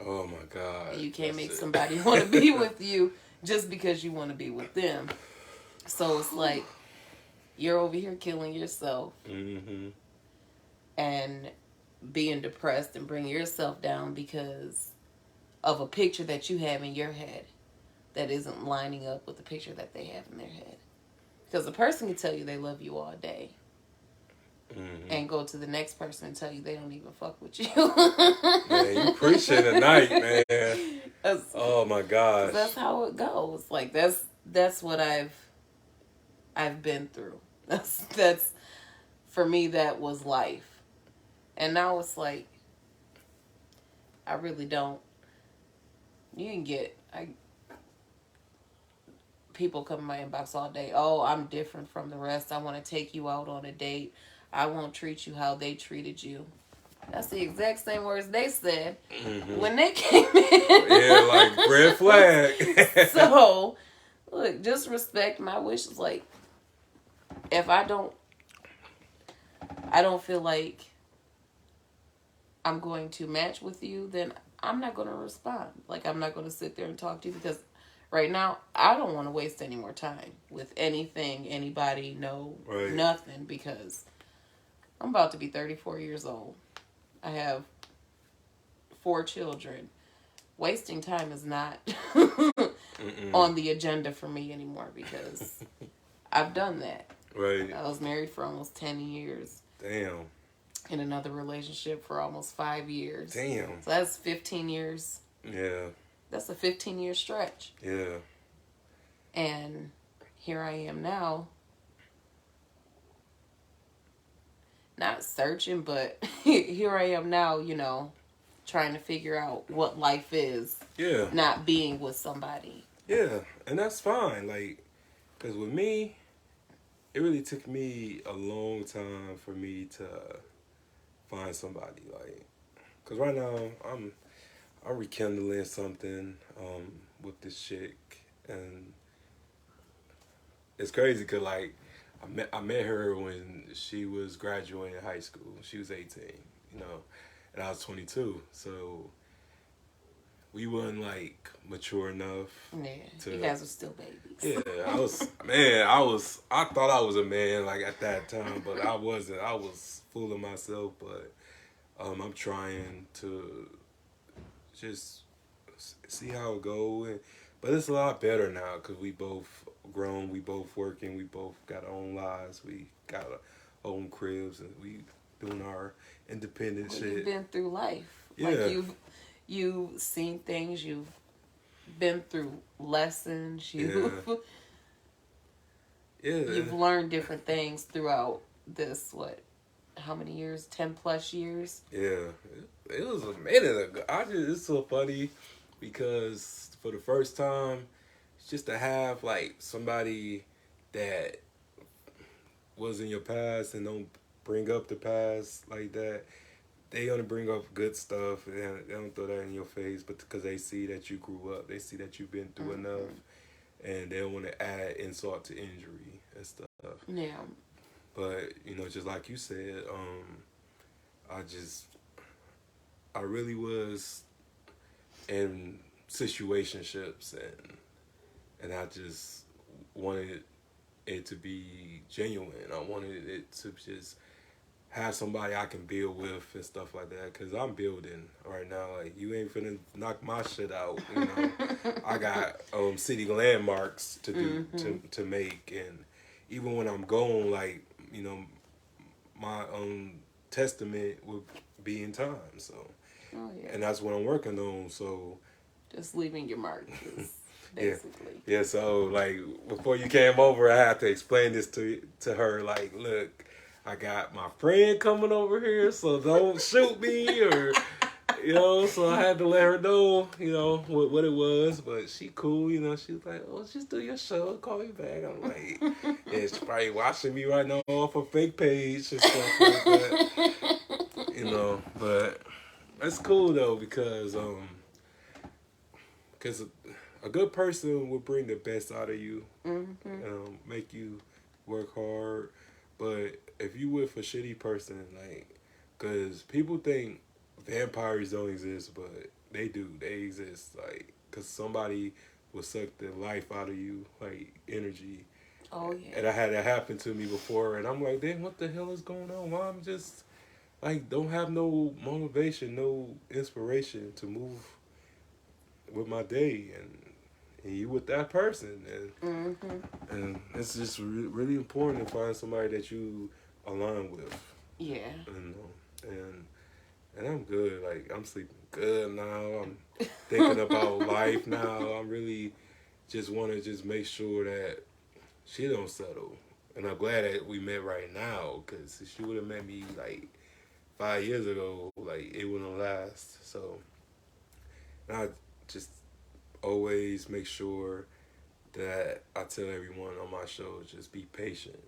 Oh my God.
And you can't make somebody want to be with you just because you want to be with them. So it's like you're over here killing yourself and being depressed and bringing yourself down because of a picture that you have in your head that isn't lining up with the picture that they have in their head. Because a person can tell you they love you all day and go to the next person and tell you they don't even fuck with you.
Man, you preaching tonight, man. Oh my gosh.
That's how it goes. Like, that's what I've been through. That's for me, that was life. And now it's like, I really don't. You can get people come in my inbox all day. Oh, I'm different from the rest. I want to take you out on a date. I won't treat you how they treated you. That's the exact same words they said when they came in.
Yeah, like red flag.
So, look, just respect my wishes. Like, if I don't feel like I'm going to match with you, then I'm not going to respond. Like, I'm not going to sit there and talk to you, because right now, I don't want to waste any more time with anything, anybody, nothing, because I'm about to be 34 years old. I have 4 children. Wasting time is not on the agenda for me anymore, because I've done that.
Right.
I was married for almost 10 years.
Damn.
In another relationship for almost 5 years.
Damn.
So that's 15 years.
Yeah.
That's a 15-year stretch.
Yeah.
And here I am now. Not searching, but here I am now, trying to figure out what life is.
Yeah.
Not being with somebody.
Yeah. And that's fine. Like, because with me, it really took me a long time for me to find somebody. Like, because right now, I'm rekindling something with this chick, and it's crazy because like I met her when she was graduating high school. She was 18, you know, and I was 22. So we weren't like mature enough
Yeah,
to.
you guys were still babies.
Yeah, I was man. I thought I was a man like at that time, but I wasn't. I was fooling myself. But I'm trying to just see how it go. But it's a lot better now because we both grown, we both working, we both got our own lives, we got our own cribs, and we doing our independent
Well,
shit.
you've been through life.
Yeah.
Like you've seen things. You've been through lessons. You've learned different things throughout this how many years? 10+ years.
Yeah, it was a minute ago. It's so funny because for the first time, just to have like somebody that was in your past and don't bring up the past like that. They only bring up good stuff and they don't throw that in your face, but because they see that you grew up, they see that you've been through enough, and they don't want to add insult to injury and stuff.
Yeah.
But just like you said, I really was in situationships and I just wanted it to be genuine. I wanted it to just have somebody I can build with and stuff like that. Cause I'm building right now. Like you ain't finna knock my shit out. I got city landmarks to do to make, and even when I'm gone, like my testament would be in time. So, and that's what I'm working on. So,
just leaving your mark. Basically.
Yeah. So like before you came over, I had to explain this to her. Like, look, I got my friend coming over here, so don't shoot me or, so I had to let her know, what it was. But she cool, she was like, oh, just do your show, call me back. I'm like, yeah, she's probably watching me right now off a fake page and stuff like that. But that's cool though because a good person will bring the best out of you, make you work hard. But if you with a shitty person, like, because people think vampires don't exist, but they do. They exist, like, because somebody will suck the life out of you, like, energy.
Oh, yeah.
And I had that happen to me before, and I'm like, damn, what the hell is going on? Why I'm just, like, don't have no motivation, no inspiration to move with my day, and you with that person, and it's just really important to find somebody that you align with.
Yeah.
And I'm good. Like I'm sleeping good now. I'm thinking about life now. I'm really just want to just make sure that she don't settle. And I'm glad that we met right now, because if she would have met me like 5 years ago, like it wouldn't last. So I just always make sure that I tell everyone on my show, just be patient,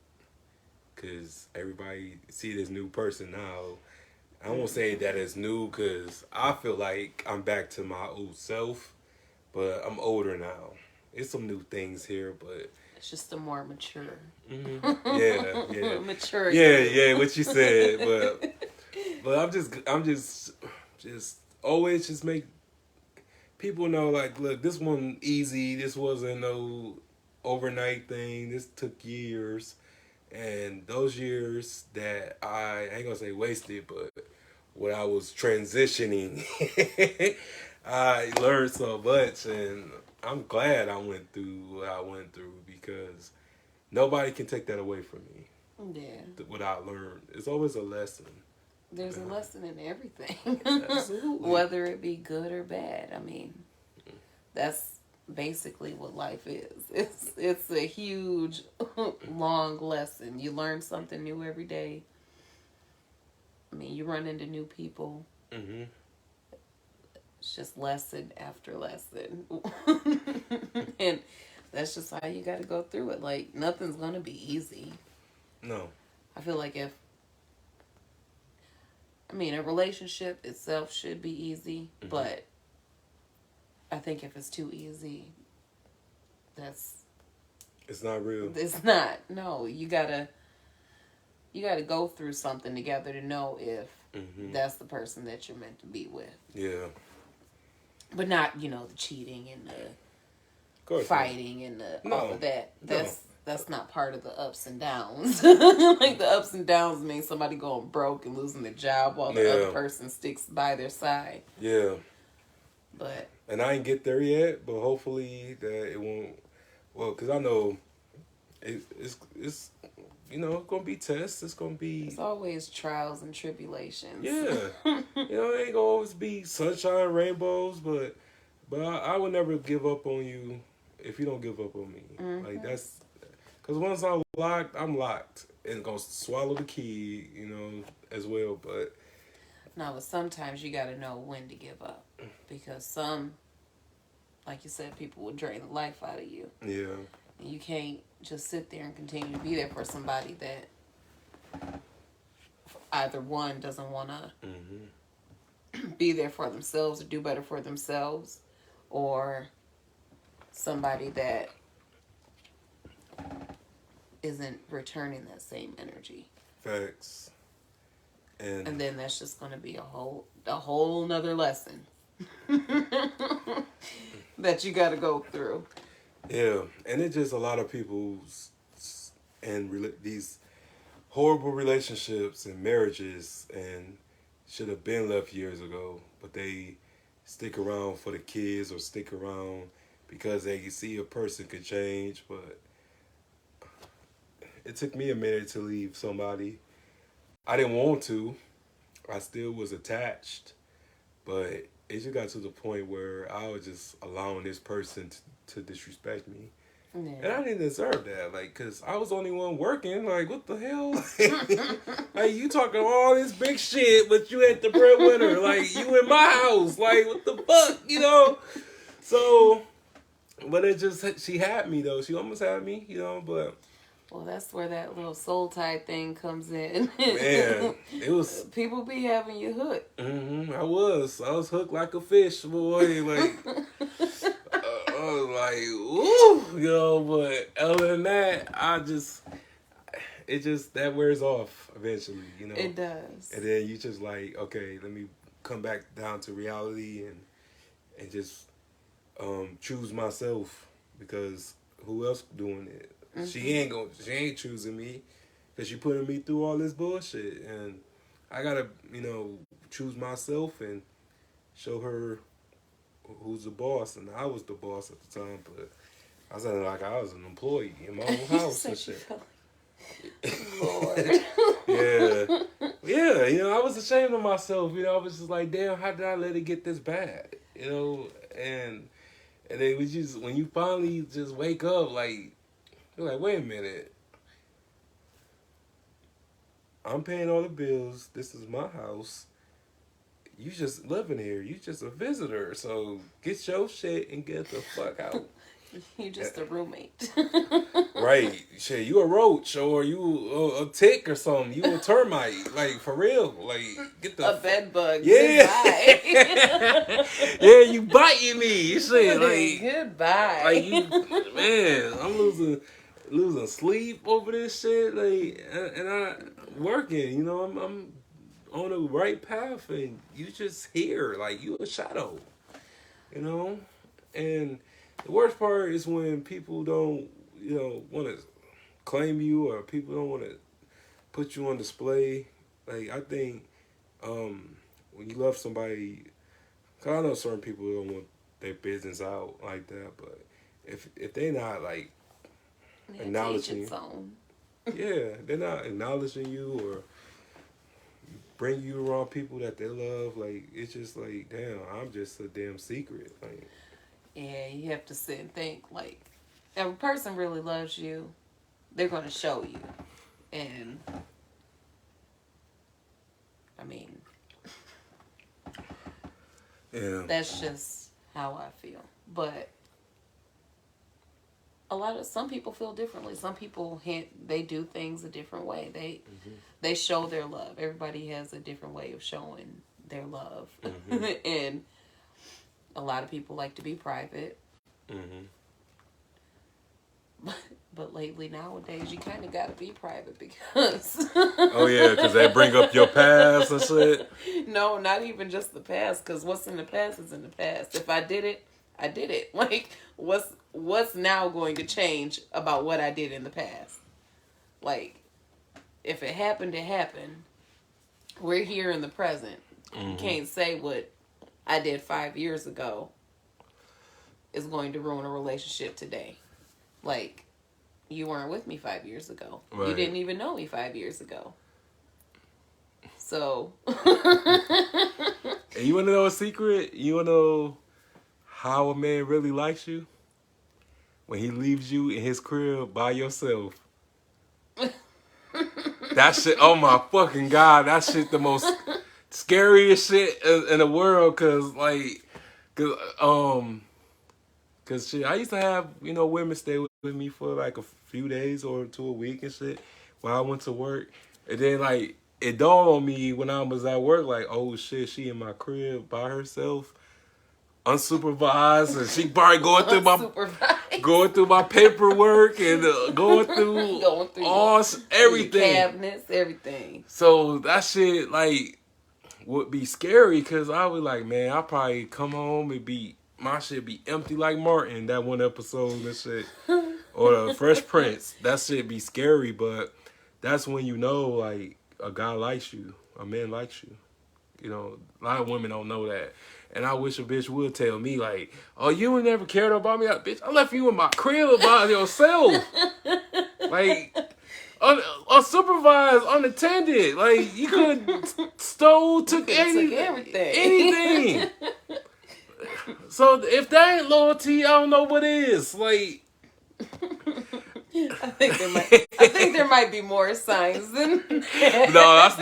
because everybody see this new person now. I won't say that it's new, because I feel like I'm back to my old self, but I'm older now. It's some new things here, but
it's just a more mature.
Yeah.
Mature.
Yeah, what you said, but I'm just always just make people know, like, look, this wasn't easy. This wasn't no overnight thing. This took years. And those years that I ain't gonna say wasted, but when I was transitioning, I learned so much. And I'm glad I went through what I went through, because nobody can take that away from me.
Yeah.
What I learned. It's always a lesson.
There's a lesson in everything.
Absolutely.
Whether it be good or bad. I mean, that's basically what life is. It's a huge, long lesson. You learn something new every day. I mean, you run into new people. It's just lesson after lesson. And that's just how you got to go through it. Like, nothing's going to be easy.
No.
I feel like a relationship itself should be easy, but I think if it's too easy, that's
It's not real.
It's not. No, you gotta go through something together to know if that's the person that you're meant to be with.
Yeah.
But not, the cheating and the fighting and all of that. That's not part of the ups and downs. Like the ups and downs mean somebody going broke and losing their job while the other person sticks by their side.
Yeah.
But
and I ain't get there yet, but hopefully that it won't. Well, because I know it's it's gonna be tests. It's gonna be.
It's always trials and tribulations.
Yeah, it ain't gonna always be sunshine, rainbows, but I would never give up on you if you don't give up on me.
Mm-hmm.
Like that's because once I'm locked and gonna swallow the key, as well. But
no, but sometimes you got to know when to give up because some, like you said, people will drain the life out of you.
Yeah.
And you can't just sit there and continue to be there for somebody that either one doesn't want to be there for themselves or do better for themselves, or somebody that isn't returning that same energy.
Facts.
And then that's just going to be a whole nother lesson that you got to go through.
Yeah, and it's just a lot of people's and these horrible relationships and marriages and should have been left years ago, but they stick around for the kids or stick around because they see a person could change. But it took me a minute to leave somebody. I didn't want to. I still was attached, but it just got to the point where I was just allowing this person to disrespect me. Yeah. And I didn't deserve that, because I was the only one working. Like, what the hell? Like, you talking all this big shit, but you ain't the breadwinner. Like, you in my house. Like, what the fuck, So, but it just, she had me, though. She almost had me, but...
Well, that's where that little soul tie thing comes in.
Man, it was...
People be having you hooked.
I was hooked like a fish, boy. Like... I was like, ooh, but other than that, that wears off eventually,
It does.
And then you just like, okay, let me come back down to reality and just choose myself, because who else doing it? Mm-hmm. She ain't choosing me because she putting me through all this bullshit, and I gotta, choose myself and show her who's the boss. And I was the boss at the time, but I sounded like I was an employee in my own house and shit.
Lord.
Yeah, I was ashamed of myself. I was just like, damn, how did I let it get this bad? And then when you finally just wake up, like, you're like, wait a minute, I'm paying all the bills. This is my house. You just living here. You just a visitor. So get your shit and get the fuck out.
You just a roommate.
Right. Shit, you a roach or you a tick or something. You a termite. Like, for real. Like, get the...
A bed bug.
Yeah. Goodbye. Yeah, you biting me. Shit, like...
Goodbye.
Like, man, I'm losing sleep over this shit. Like, and I working, I'm on the right path, and you just here, like, you a shadow, and the worst part is when people don't, want to claim you, or people don't want to put you on display. Like, I think when you love somebody, cause I know certain people don't want their business out like that, but if they not like acknowledging you, yeah, they're not acknowledging you or bring you around people that they love, like, it's just like, damn, I'm just a damn secret. Like,
yeah, you have to sit and think, like, if a person really loves you, they're going to show you. And, I mean,
yeah,
that's just how I feel. But some people feel differently. Some people, they do things a different way. They show their love. Everybody has a different way of showing their love. Mm-hmm. And a lot of people like to be private.
Mm-hmm.
But lately, nowadays, you kind of got to be private because.
Oh yeah, because they bring up your past and shit.
No, not even just the past. Because what's in the past is in the past. If I did it, I did it. Like, what's now going to change about what I did in the past? Like, if it happened, it happened. We're here in the present. You can't say what I did 5 years ago is going to ruin a relationship today. Like, you weren't with me 5 years ago. Right. You didn't even know me 5 years ago. So.
And you want to know a secret? You want to know how a man really likes you? When he leaves you in his crib by yourself. That shit, oh my fucking God, that shit the most scariest shit in the world, cause shit, I used to have, women stay with me for like a few days or to a week and shit while I went to work. And then like, it dawned on me when I was at work, like, oh shit, she in my crib by herself, unsupervised, and she probably going through my paperwork and going through all everything,
cabinets, everything.
So that shit like would be scary because I was like, man, I probably come home and my shit be empty like Martin, that one episode and shit, or the Fresh Prince. That shit be scary, but that's when you know like a guy likes you, a man likes you. A lot of women don't know that. And I wish a bitch would tell me, like, oh, you ain't never cared about me? Bitch, I left you in my crib by yourself. Like, unsupervised, unattended. Like, you could have stole, took anything. So, if that ain't loyalty, I don't know what is. Like...
I think there might be more signs than that.
No, that's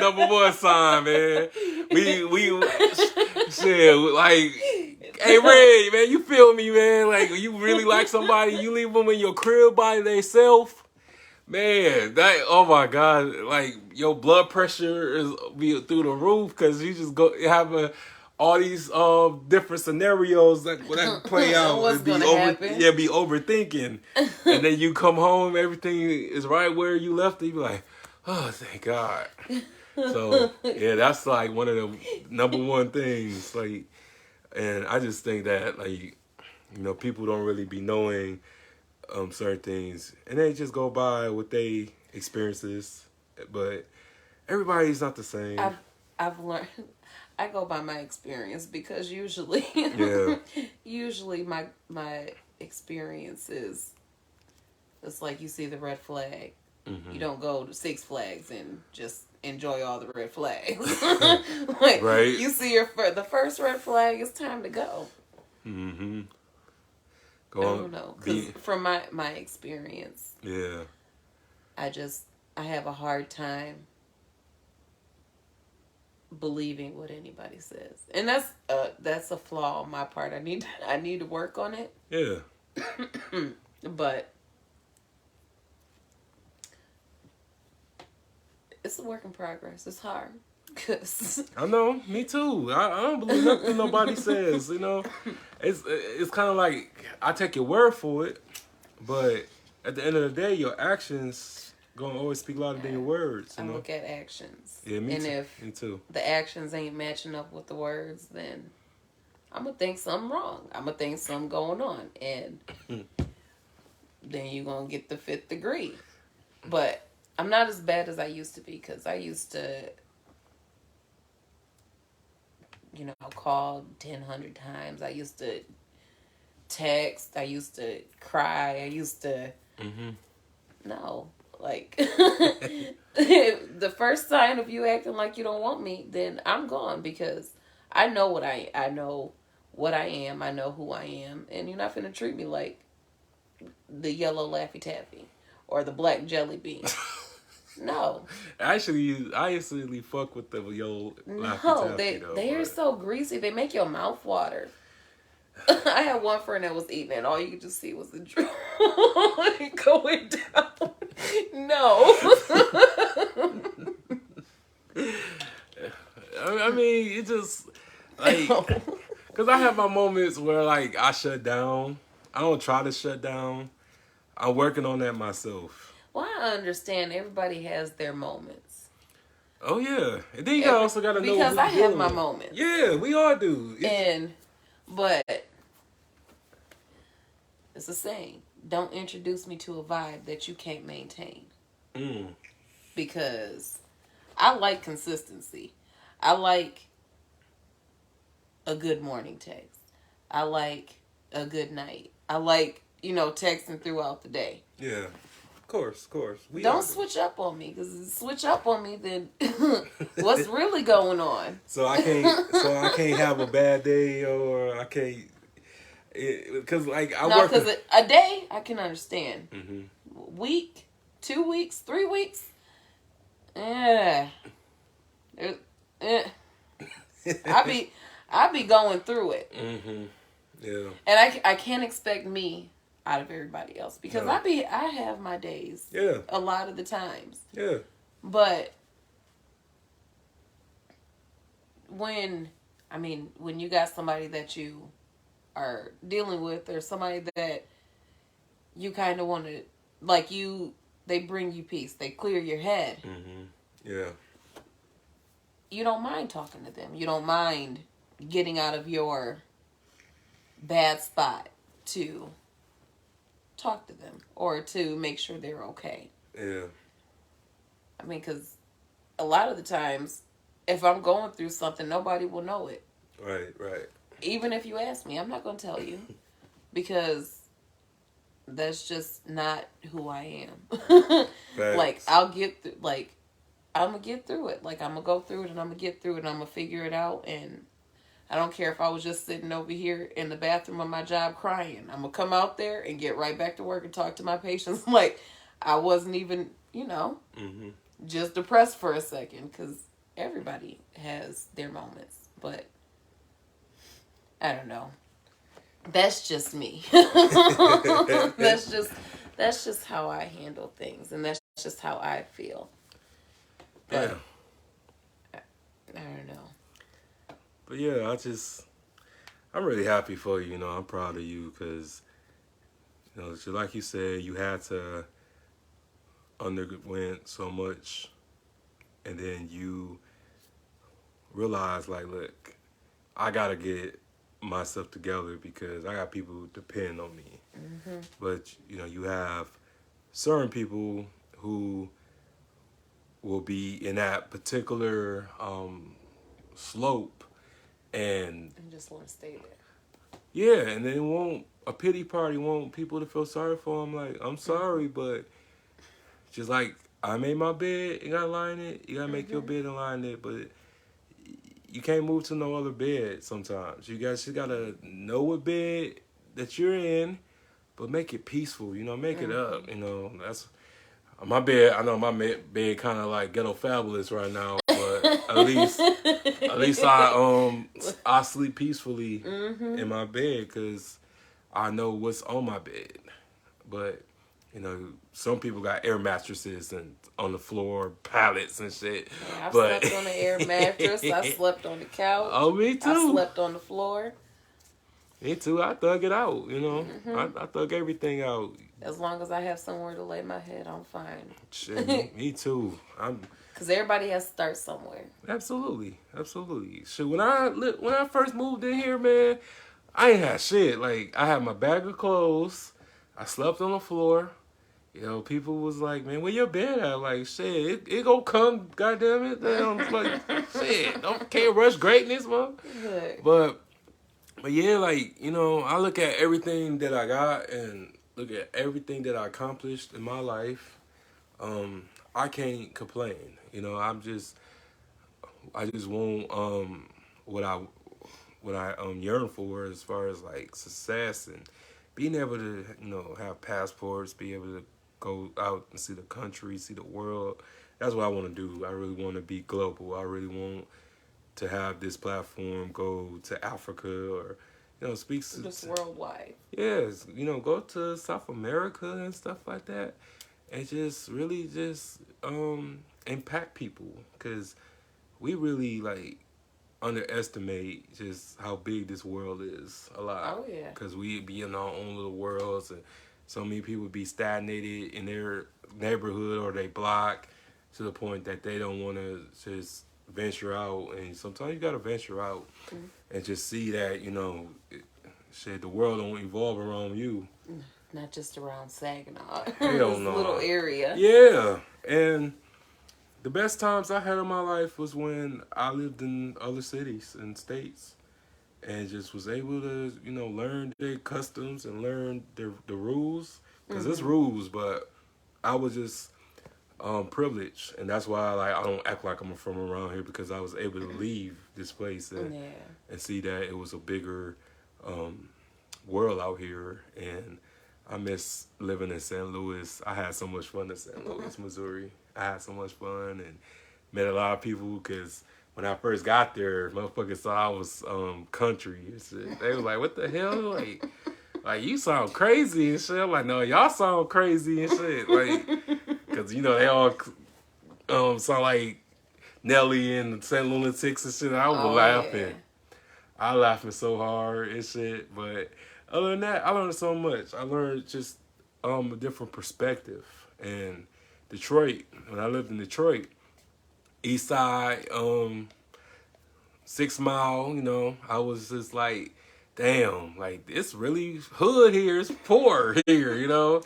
number one sign, man. We shit, like, hey Ray, man, you feel me, man? Like, you really like somebody, you leave them in your crib by themselves, man. That, oh my God, like your blood pressure is be through the roof because you just go have all these different scenarios that play out.
What's gonna happen?
Yeah, be overthinking. And then you come home, everything is right where you left it. You be like, oh, thank God. So, yeah, that's like one of the number one things. Like, and I just think that, like, people don't really be knowing certain things. And they just go by what they experiences. But everybody's not the same.
I've learned... I go by my experience because usually my experience is, it's like you see the red flag. Mm-hmm. You don't go to Six Flags and just enjoy all the red flags. Like, right. You see the first red flag, it's time to go.
Mm-hmm.
I don't know. Because from my experience,
yeah,
I have a hard time believing what anybody says, and that's a flaw on my part. I need to work on it.
Yeah.
But it's a work in progress. It's hard.
I know, me too. I don't believe nothing nobody says. It's kind of like I take your word for it, but at the end of the day, your actions gonna always speak louder than your words.
I look at actions.
Yeah, me
too.
If me too.
The actions ain't matching up with the words, then I'm gonna think something wrong. I'm gonna think something going on, and then you're gonna get the 5th degree. But I'm not as bad as I used to be, because I used to, call 100 times. I used to text. I used to cry. I used to.
Mm-hmm.
No. Like, the first sign of you acting like you don't want me, then I'm gone, because I know what I know what I am. I know who I am, and you're not finna treat me like the yellow Laffy Taffy or the black jelly bean. No.
Actually, I instantly fuck with the yellow Laffy Taffy.
No, they are so greasy. They make your mouth water. I had one friend that was eating it. All you could just see was the drool going down. No.
I mean, it just, like, because I have my moments where, like, I shut down. I don't try to shut down. I'm working on that myself.
Well, I understand everybody has their moments.
Oh yeah, and then you also gotta know
because
who
I
you're
have
dealing
my
with.
moments.
Yeah, we all do.
But it's a saying: don't introduce me to a vibe that you can't maintain. Because I like consistency. I like a good morning text. I like a good night. I like, texting throughout the day.
Yeah. Of course.
Don't switch up on me, because switch up on me, then what's really going on?
So I can't have a bad day, or I can't, because
because a day I can understand.
Mm-hmm.
Week, 2 weeks, 3 weeks, I be going through it.
Mm-hmm. Yeah.
And I can't expect me out of everybody else, because
No.
I have my days.
Yeah.
A lot of the times.
Yeah.
But when you got somebody that you are dealing with, or somebody that you kind of want to, they bring you peace, they clear your head.
Mm-hmm. Yeah.
You don't mind talking to them. You don't mind getting out of your bad spot to talk to them, or to make sure they're okay.
Yeah.
Because a lot of the times, if I'm going through something, nobody will know it.
Right.
Even if you ask me, I'm not going to tell you, because that's just not who I am. I'll get through, I'm going to get through it. I'm going to go through it, and I'm going to get through it, and I'm going to figure it out. And I don't care if I was just sitting over here in the bathroom of my job crying. I'm going to come out there and get right back to work and talk to my patients like I wasn't even,
Mm-hmm.
just depressed for a second, because everybody has their moments. But I don't know. That's just me. That's just how I handle things, and that's just how I feel. But,
yeah.
I don't know.
But yeah, I'm really happy for you. I'm proud of you, because just like you said, you had to underwent so much, and then you realize, look, I gotta get myself together, because I got people who depend on me.
Mm-hmm.
But you have certain people who will be in that particular slope, and
just want to stay there.
Yeah, and then a pity party, want people to feel sorry for them. Like, I'm sorry, but just like I made my bed, you gotta lie in it. You gotta make your bed and lie in it, but you can't move to no other bed sometimes. You guys just gotta know what bed that you're in, but make it peaceful, make it up, That's my bed. I know my bed kind of like ghetto fabulous right now, but at least I sleep peacefully in my bed, because I know what's on my bed. But some people got air mattresses and on the floor, pallets and shit.
Yeah, I slept on an air mattress. I slept on the couch.
Oh, me too.
I slept on the floor.
Me too. I thug it out. I thug everything out.
As long as I have somewhere to lay my head, I'm fine.
Shit, me too.
Because everybody has to start somewhere.
Absolutely. Shit, when I first moved in here, man, I ain't had shit. I had my bag of clothes. I slept on the floor. People was like, man, where your bed at? Like, shit, it gonna come, goddamn it. Damn, shit, can't rush greatness, man. But yeah, I look at everything that I got, and look at everything that I accomplished in my life. I can't complain. I just want what I yearn for, as far as success, and being able to have passports, be able to go out and see the country, see the world. That's what I want to do. I really want to be global. I really want to have this platform go to Africa, or speak to
just worldwide.
Yes, go to South America and stuff like that, and just really just impact people, because we really underestimate just how big this world is a lot.
Oh yeah.
Because we be in our own little worlds, and so many people be stagnated in their neighborhood or they block to the point that they don't want to just venture out. And sometimes you got to venture out and just see that, shit, the world don't evolve around you.
Not just around Saginaw.
Hell
This
no.
little area.
Yeah. And the best times I had in my life was when I lived in other cities and states and just was able to, learn their customs and learn the rules. Because it's rules, but I was just privileged. And that's why I don't act like I'm from around here, because I was able to leave this place and see that it was a bigger world out here. And I miss living in St. Louis. I had so much fun in St. Louis, Missouri. I had so much fun and met a lot of people, because when I first got there, motherfuckers thought I was country and shit. They was like, what the hell? Like you sound crazy and shit. I'm like, no, y'all sound crazy and shit. Like, because, they all sound like Nelly and St. Lunatics and shit. I was laughing. Yeah. I laughing so hard and shit. But other than that, I learned so much. I learned just a different perspective. And Detroit, when I lived in Detroit, East Side, 6 Mile, I was just like, damn, like, it's really hood here. It's poor here,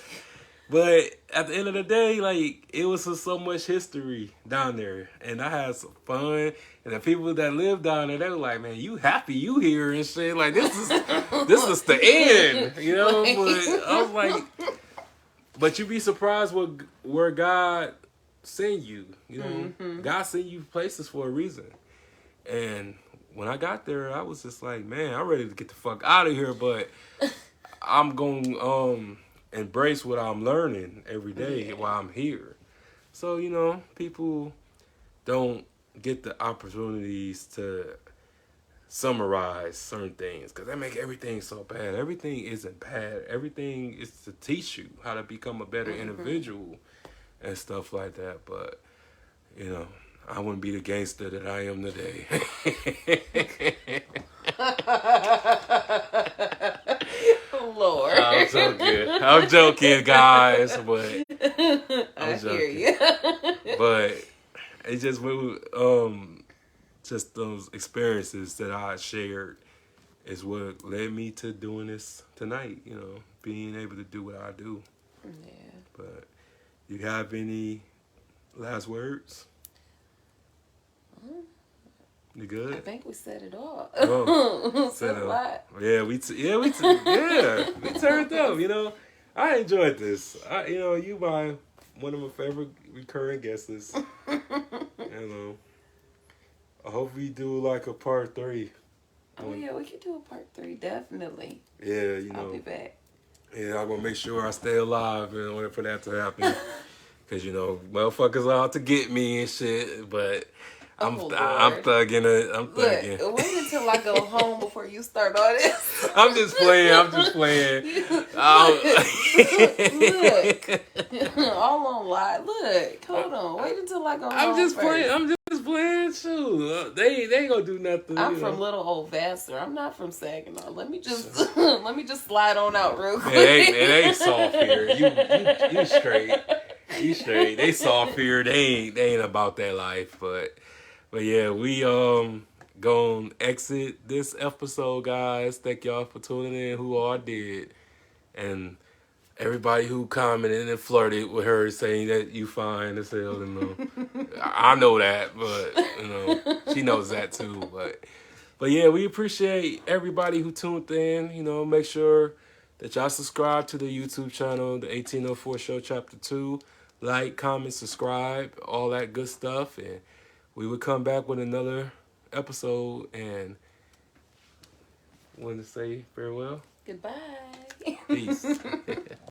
But at the end of the day, like, it was just so much history down there. And I had some fun. And the people that lived down there, they were like, man, you happy you here and shit. Like, this is the end, But I was like, but you'd be surprised where God send you, God send you places for a reason. And when I got there, I was just like, man, I'm ready to get the fuck out of here, but I'm going to embrace what I'm learning every day while I'm here. So, people don't get the opportunities to summarize certain things, because they make everything so bad. Everything isn't bad. Everything is to teach you how to become a better individual and stuff like that. But, I wouldn't be the gangster that I am today.
Lord.
I'm joking, guys, but
I hear you.
But it's just just those experiences that I shared is what led me to doing this tonight, being able to do what I do.
Yeah.
But you have any last words? You good?
I think we said it all.
Said
a lot.
Yeah, we turned up. I enjoyed this. You my one of my favorite recurring guests. I hope we do like a part 3.
Oh yeah, we could do a part 3, definitely.
Yeah,
I'll be back.
Yeah, I'm gonna make sure I stay alive in order for that to happen. Cause motherfuckers are out to get me and shit, but I'm thugging it. I'm thugging.
Look, wait until I go home before you start all this.
I'm just playing.
Look, all on live. Look, hold on. Wait until I go home.
I'm just
first.
playing too. They ain't gonna do nothing.
I'm from Little Old Vassar. I'm not from Saginaw. Let me just slide on out real quick.
It ain't soft here. You straight. You straight. They soft here. They ain't about that life. But yeah, we gonna exit this episode, guys. Thank y'all for tuning in. Who all did, and everybody who commented and flirted with her saying that you fine as hell. I know that, but she knows that too. But yeah, we appreciate everybody who tuned in. Make sure that y'all subscribe to the YouTube channel, the 1804 Show Chapter 2. Like, comment, subscribe, all that good stuff. And we would come back with another episode. And want to say farewell?
Goodbye.
Peace.